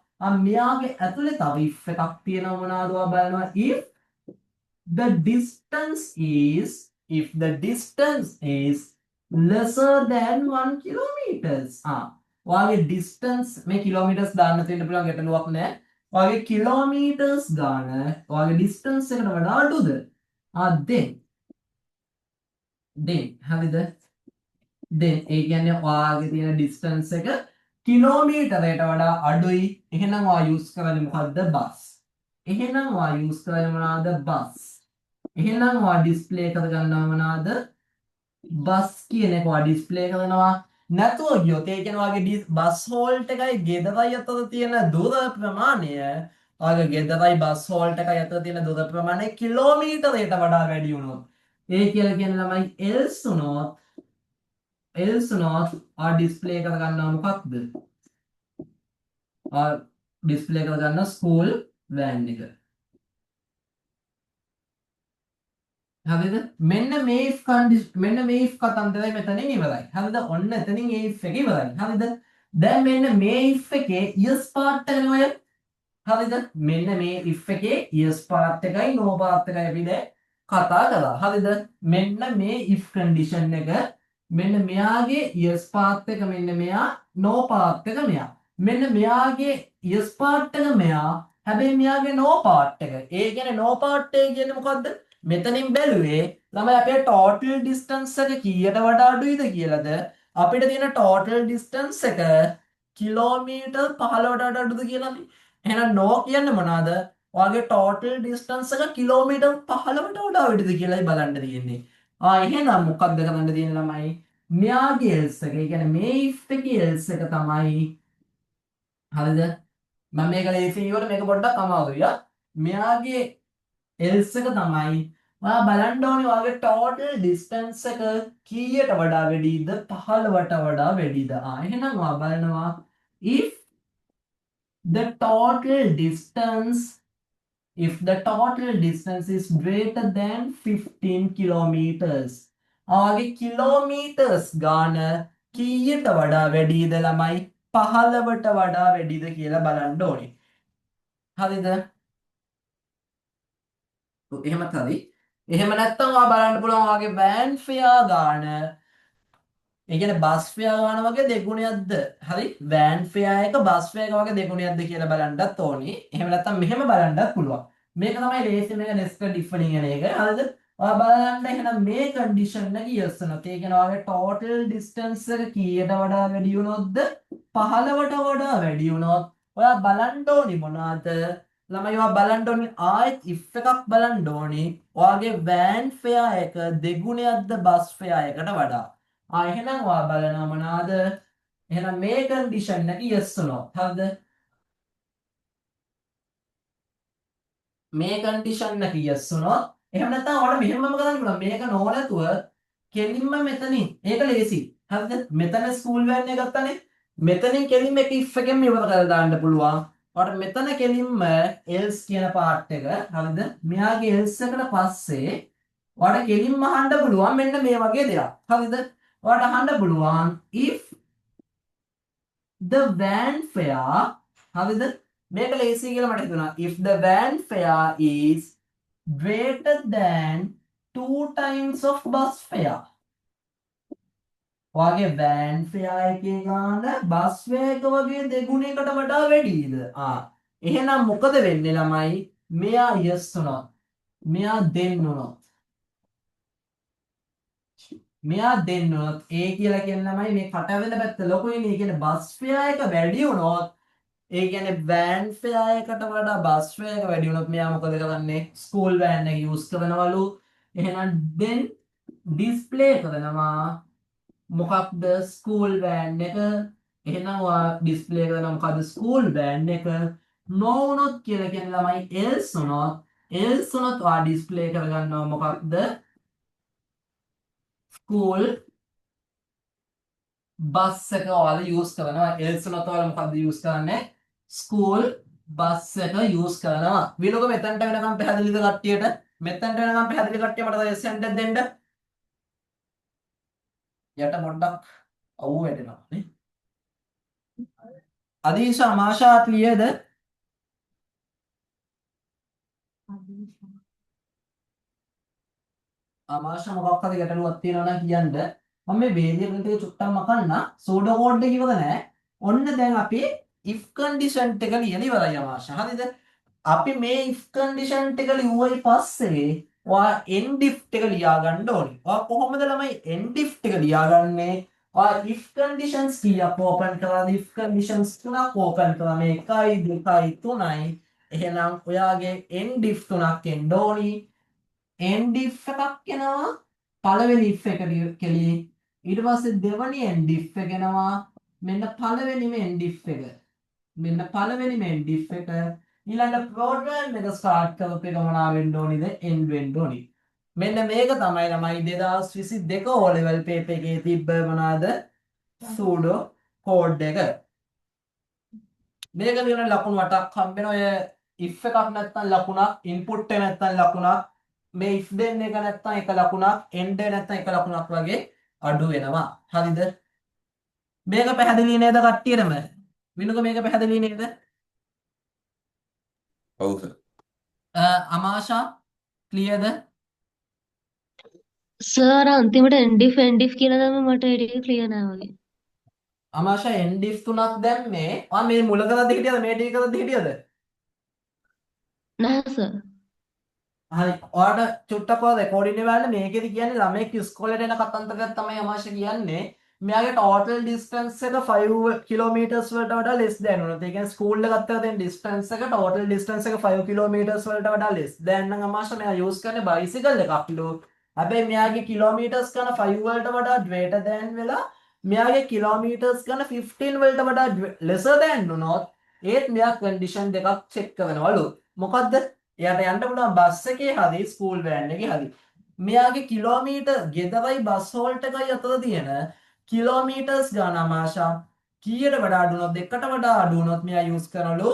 මෙයාගේ ඇතුලේ තව if එකක් තියෙනවා මොනවද ඔයා බලනවා if the distance is lesser than 1 kilometers. ඔයාගේ distance මේ kilometers දාන්න තියෙන්න පුළුවන් ගැටලුවක් නෑ. ඔයාගේ kilometers ගාන ඔයාගේ distance එකට වඩා අඩුද? then හරිද? then ඒ කියන්නේ ඔයාගේ තියෙන distance එක කිලෝමීටරයට වඩා අඩුයි. එහෙනම් ඔයා use කරන්නේ මොකද්ද? bus. එහෙනම් ඔයා use කරන්නේ මොනවාද? bus. එහෙනම් ඔයා display කරගන්නවා මොනවාද? bus කියන එක ඔයා display කරනවා. නැතුව ගියොත් ඒ කියන්නේ ඔයාගේ bus halt එකයි ගෙදරයි අතර තියෙන දුර ප්‍රමාණය ඔයාගේ ගෙදරයි bus halt එකයි අතර තියෙන දුර ප්‍රමාණය කිලෝමීටරයට වඩා වැඩි වුණොත් ඒ කියලා කියන ළමයි else වුණොත් display කරගන්නවා මොකක්ද? display කරගන්න school van එක. හරිද? මෙන්න මේ if කතන්දරය මෙතනින් ඉවරයි. හරිද? ඔන්න එතනින් ඒ if එක ඉවරයි. හරිද? දැන් මෙන්න මේ if එකේ yes part එක නෝය. හරිද? මෙන්න මේ if එකේ yes part එකයි no part එකයි අපි දැන් කතා කළා. හරිද? මෙන්න මේ if condition එක මෙන්න මෙයාගේ yes part එක මෙන්න මෙයා no part එක මෙයා. මෙන්න මෙයාගේ yes part එක මෙයා. හැබැයි මෙයාගේ no part එක. ඒ කියන්නේ no part එක කියන්නේ මොකද්ද? මෙතනින් බැලුවේ ළමයි අපේ total distance එක කීයට වඩා අඩුයිද කියලාද? අපිට තියෙන total distance එක කිලෝමීටර් 15ට වඩා අඩුද කියලානේ. එහෙනම් no කියන්නේ මොනවාද? ඔයාගේ total distance එක කිලෝමීටර් 15ට වඩා වැඩිද කියලායි බලන්න තියෙන්නේ. එහෙනම් මොකක්ද කරන්න තියෙන්නේ ළමයි? මෙයාගේ else එක. ඒ කියන්නේ මේ if එකේ else එක තමයි. හරිද? මම මේක ලේසි ඉවර මේක පොඩ්ඩක් අමාරුයි. මෙයාගේ else එක තමයි ඔයා බලන්න ඕනේ ඔයාගේ total distance එක කීයට වඩා වැඩිද 15ට වඩා වැඩිද? එහෙනම් ඔයා බලනවා if the total distance is greater than 15 kilometers. ඔයාගේ kilometers ගාන කීයට වඩා වැඩිද ළමයි? 15ට වඩා වැඩිද කියලා බලන්න ඕනේ. හරිද? එහෙමත් හරි. එහෙම නැත්නම් ඔයා බලන්න පුළුවන් ඔයාගේ van fare ගාන ඒ කියන්නේ bus fare ගාන වගේ දෙගුණයක්ද? හරි? van fare එක bus fare එක වගේ දෙගුණයක්ද කියලා බලන්නත් ඕනේ. එහෙම නැත්නම් මෙහෙම බලන්නත් පුළුවන්. මේක තමයි ලේසි මේක nested if වලින් එන එක. හරිද? ඔයා බලන්න එහෙනම් මේ condition එක yes වෙනොත් ඒ කියන්නේ ඔයාගේ total distance එක කීයට වඩා වැඩි වුණොත්ද? 15ට වඩා වැඩි වුණොත් ඔයා බලන්න ඕනේ මොනවාද? ළමයි ඔයා බලන්න ඕනේ ආයෙත් if එකක් බලන්න ඕනේ. ඔයාගේ van fare එක දෙගුණයක්ද bus fare එකට වඩා? එහෙනම් ඔයා බලනවා මොනවාද? එහෙනම් මේ condition එක yes වුණොත්. හරිද? මේ condition එක yes වුණොත් එහෙම නැත්නම් ඔයාලා මෙහෙමම කරන්න පුළුවන්. මේක no නැතුව කෙලින්ම මෙතනින්. ඒක ලේසි. හරිද? මෙතන school van එක ගත්තනේ. මෙතනින් කෙලින්ම එක if එකෙන් ඉවර කරලා දාන්න පුළුවන්. ඔයාලට මෙතන කෙලින්ම else කියන part එක. හරිද? මෙයාගේ else එකට පස්සේ ඔයාලට කෙලින්ම අහන්න පුළුවන් මෙන්න මේ වගේ දෙයක්. හරිද? ඔයාලට අහන්න පුළුවන් if the van fare හරිද? මේක ලේසි කියලා මට හිතුණා. if the van fare is greater than 2 times of bus fare. ඔයාගේ van fare එකේ ගාන bus fare එක වගේ දෙගුණයකට වඩා වැඩිද? එහෙනම් මොකද වෙන්නේ ළමයි? මෙයා yes වුණොත්. මෙයා then වුණොත්. මෙයා then වුණොත් ඒ කියලා කියන්නේ ළමයි මේ කට වෙන පැත්ත ලොකුයිනේ. ඒ කියන්නේ bus fare එක වැඩි වුණොත් ඒ කියන්නේ van fare එකට වඩා bus fare එක වැඩි වුණොත් මෙයා මොකද කරන්නේ? school van එක use කරනවලු. එහෙනම් then display කරනවා මොකක්ද? school van එක. එහෙනම් ඔයා display කරනවා මොකද්ද? school van එක. no වුණොත් කියලා කියන්නේ ළමයි else වුණොත්. else වුණොත් ඔයා display කරගන්නවා මොකක්ද? school බස් එක ඔයාලා යූස් කරනවා. එල්ස් උනත් ඔයාලා මොකද්ද යූස් කරන්නේ? ස්කූල් බස් එක යූස් කරනවා. විනුක මෙතනට වෙනකම් පැහැදිලිද කට්ටියට? මෙතනට වෙනකම් පැහැදිලි කට්ටිය මට yes sentence දෙන්න. යට පොඩ්ඩක් අවු වැටෙනවා නේ. අදීෂා මාෂා ක්ලියර්ද? ආමාෂා මොකක් හරි ගැටලුවක් තියෙනවා නම් කියන්න. මම මේ වේරියබල් ටික චුට්ටක් මකන්න. සූඩෝ කෝඩ් එක ඉවර නෑ. ඔන්න දැන් අපි if condition එක ලියලා ඉවරයි ආමාෂා. හරිද? අපි මේ if condition එක ලිව්වයි පස්සේ ඔයා end if එක ලියා ගන්න ඕනේ. ඔයා කොහොමද ළමයි end if එක ලියාගන්නේ? ඔයා if conditions කීයක් open කරාද? if conditions 3ක් open කරා. මේ 1 2 3යි. එහෙනම් ඔයාගේ end if 3ක් එන්න ඕනි. end if එකක් එනවා. පළවෙනි if එක කෙලියේ. ඊට පස්සේ දෙවෙනි end if එක එනවා. මෙන්න පළවෙනිම end if එක. මෙන්න පළවෙනිම end if එක. ඊළඟ ප්‍රෝග්‍රෑම් එක ස්ටාර්ට් කරපු එක මොනවා වෙන්න ඕනිද? end වෙන්න ඕනි. මෙන්න මේක තමයි ළමයි 2022 O level paper එකේ තිබ්බ මොනවාද? සූඩෝ කෝඩ් එක. මේක ලියන ලකුණු 8ක් හම්බෙන ඔය if එකක් නැත්නම් ලකුණක්, input එක නැත්නම් ලකුණක්, මේ if දෙන්න එක නැත්නම් එක ලකුණක්, end එක නැත්නම් එක ලකුණක් වගේ අඩු වෙනවා. හරිද? මේක පැහැදිලි නේද කට්ටියටම? විනුක මේක පැහැදිලි නේද? ඔව් සර්. අමාෂා ක්ලියර්ද? සර් අන්තිමට එන්ඩිෆ් කියලා දැම්ම මට ඒ ටික ක්ලියර් නෑ වගේ. අමාෂා end if 3ක් දැම්මේ. මේ මුල කරද්දි හිටියද මේ ටික කරද්දි හිටියද? නෑ සර්. හරි. ඔයාලට චුට්ටක් ඔය රෙකෝඩින් එක බලන්න මේකෙදි කියන්නේ ළමයෙක් ඉස්කෝලේට එන කතන්දරයක් තමයි අමාෂා කියන්නේ. මෙයාගේ total distance එක 5 kilometers වලට වඩා less than වුණොත්. ඒ කියන්නේ ස්කූල් එකත් එක්ක තියෙන distance එක total distance එක 5 kilometers වලට වඩා less than නම් අමාෂා මෙයා use කරන්නේ bicycle එකක් ලු. හැබැයි මෙයාගේ kilometers ගන්න 5 වලට වඩා greater than වෙලා මෙයාගේ kilometers ගන්න 15 වලට වඩා lesser than වුණොත් ඒත් මෙයා condition දෙකක් check කරනවලු. මොකද්ද? එයාට යන්න පුළුවන් බස් එකේ හරි ස්කූල් වෑන් එකේ හරි. මෙයාගේ කිලෝමීටර් ගෙදරයි බස් හෝල්ට් එකයි අතර තියෙන කිලෝමීටර්ස් ගාන ආමාශා කීයට වඩා අඩු වුණොත් දෙකට වඩා අඩු වුණොත් මෙයා යූස් කරනලු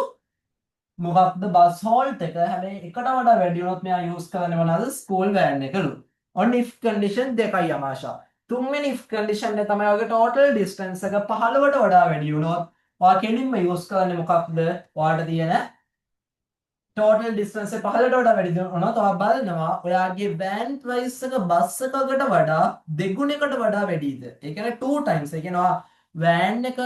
මොකක්ද බස් හෝල්ට් එක. හැබැයි එකට වඩා වැඩි වුණොත් මෙයා යූස් කරන්නේ මොනවාද? ස්කූල් වෑන් එකලු. ඔන්න if condition දෙකයි ආමාශා. තුන්වෙනි if condition එක තමයි ඔයගේ total distance එක 15ට වඩා වැඩි වුණොත් ඔයා කෙලින්ම යූස් කරන්නේ මොකක්ද? ඔයාට තියෙන total distance එක 15ට වඩා වැඩි වුණොත් ඔයා බලනවා ඔයාගේ van price එක බස් එකකට වඩා දෙගුණයකට වඩා වැඩිද? ඒ කියන්නේ 2 times. ඒ කියන්නේ ඔයා van එක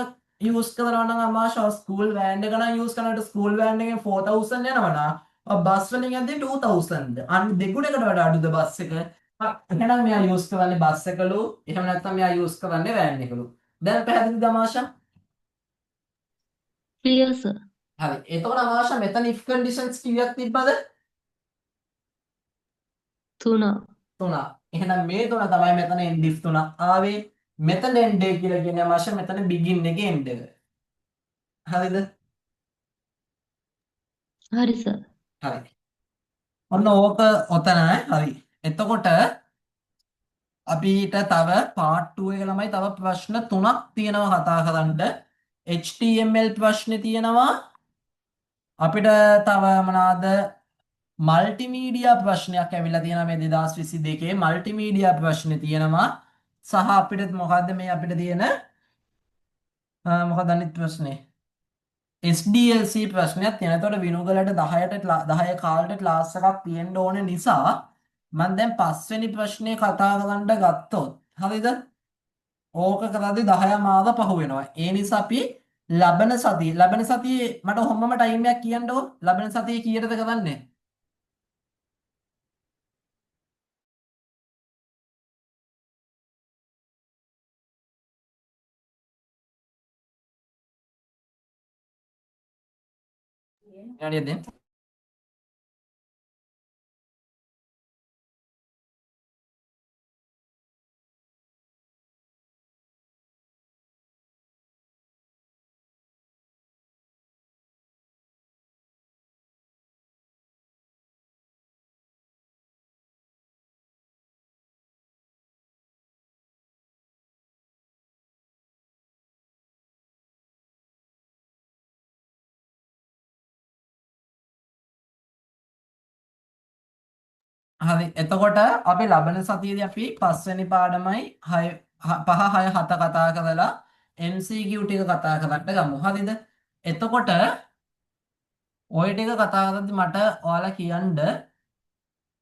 use කරනවා නම් අමාශා ස්කූල් van එක නම් use කරනකොට ස්කූල් van එකෙන් 4000 යනවා නම් ඔයා බස් වලින් යද්දී 2000. අන්න දෙගුණයකට වඩා අඩුද බස් එක? එහෙනම් මෙයා use කරන්නේ බස් එකලු. එහෙම නැත්නම් මෙයා use කරන්නේ van එකලු. දැන් පැහැදිලිද අමාශා? Clear sir. හරි. එතකොට අමාශා මෙතන if conditions කීයක් තිබ්බද? 3. 3. එහෙනම් මේ තුන තමයි මෙතන end if 3 ආවේ. මෙතන end එක කියලා කියන්නේ අමාශා මෙතන begin එකේ end එක. හරිද? හරි සර්. හරි. ඔන්න ඕක ඔතන හරි. එතකොට අපිට තව part 2 එක ළමයි තව ප්‍රශ්න 3ක් තියෙනවා කතා කරන්න. HTML ප්‍රශ්නේ තියෙනවා. අපිට තව මොනවාද මල්ටිමීඩියා ප්‍රශ්නයක් ඇවිල්ලා තියෙනවා මේ 2022 මල්ටිමීඩියා ප්‍රශ්නේ තියෙනවා. සහ අපිට මොකද්ද මේ අපිට තියෙන මොකක්ද අනිත් ප්‍රශ්නේ? SDLC ප්‍රශ්නයක් තියෙනවා. එතකොට විනුගලට 10 කාලට ක්ලාස් එකක් තියෙන්න ඕන නිසා මම දැන් පස්වෙනි ප්‍රශ්නේ කතා කරන්න ගත්තොත් හරිද? ඕක කරද්දී 10 මාව පහු වෙනවා. ඒ නිසා අපි ලබන සතියේ මට ඔහොමම ටයිම් එකක් කියන්නකෝ. ලබන සතියේ කීයටද කරන්නේ? විනාඩියක් දෙන්න. හරි. එතකොට අපි ලබන සතියේදී අපි 5 වෙනි පාඩමයි 6 5 6 7 කතා කරලා MCQ ටික කතා කරන්න ගමු. හරිද? එතකොට ওই ටික කතා කරද්දි මට ඔයාලා කියන්න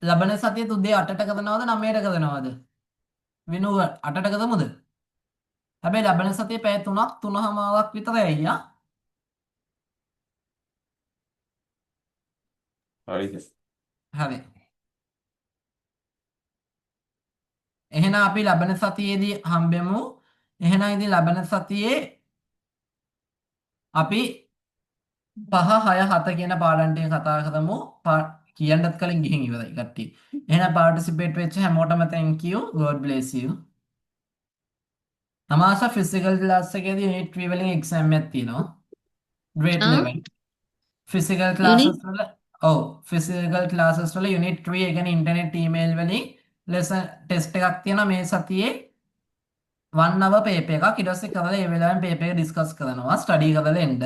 ලබන සතියේ උදේ 8ට කරනවද 9ට කරනවද? විනුව 8ට කරමුද? හැබැයි ලබන සතියේ පැය 3ක් 3:00ක් විතරයි අයියා. හරිද? හරි. එහෙනම් අපි ලබන සතියේදී හම්බෙමු. එහෙනම් ඉතින් ලබන සතියේ අපි 5 6 7 කියන පාඩම් ටික කතා කරමු. කියන්නත් කලින් ගිහින් ඉවරයි කට්ටිය. එහෙනම් පාටිසිපේට් වෙච්ච හැමෝටම thank you. God bless you. තමාෂා ෆිසිකල් ක්ලාස් එකේදී යුනිට් 3 වලින් එක්සෑම් එකක් තියෙනවා. grade 11. ෆිසිකල් ක්ලාසස් වල ෆිසිකල් ක්ලාසස් වල යුනිට් 3 ඒ කියන්නේ ඉන්ටර්නෙට් ඊමේල් වලින් ලෙසන් ටෙස්ට් එකක් තියෙනවා මේ සතියේ 1 hour paper එකක්. ඊට පස්සේ කරලා ඒ වෙලාවෙන් paper එක ඩිස්කස් කරනවා. ස්ටඩි කරලා එන්න.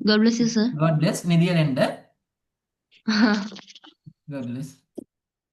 God bless you, sir. God bless. නිදියෙන් එන්න. God bless.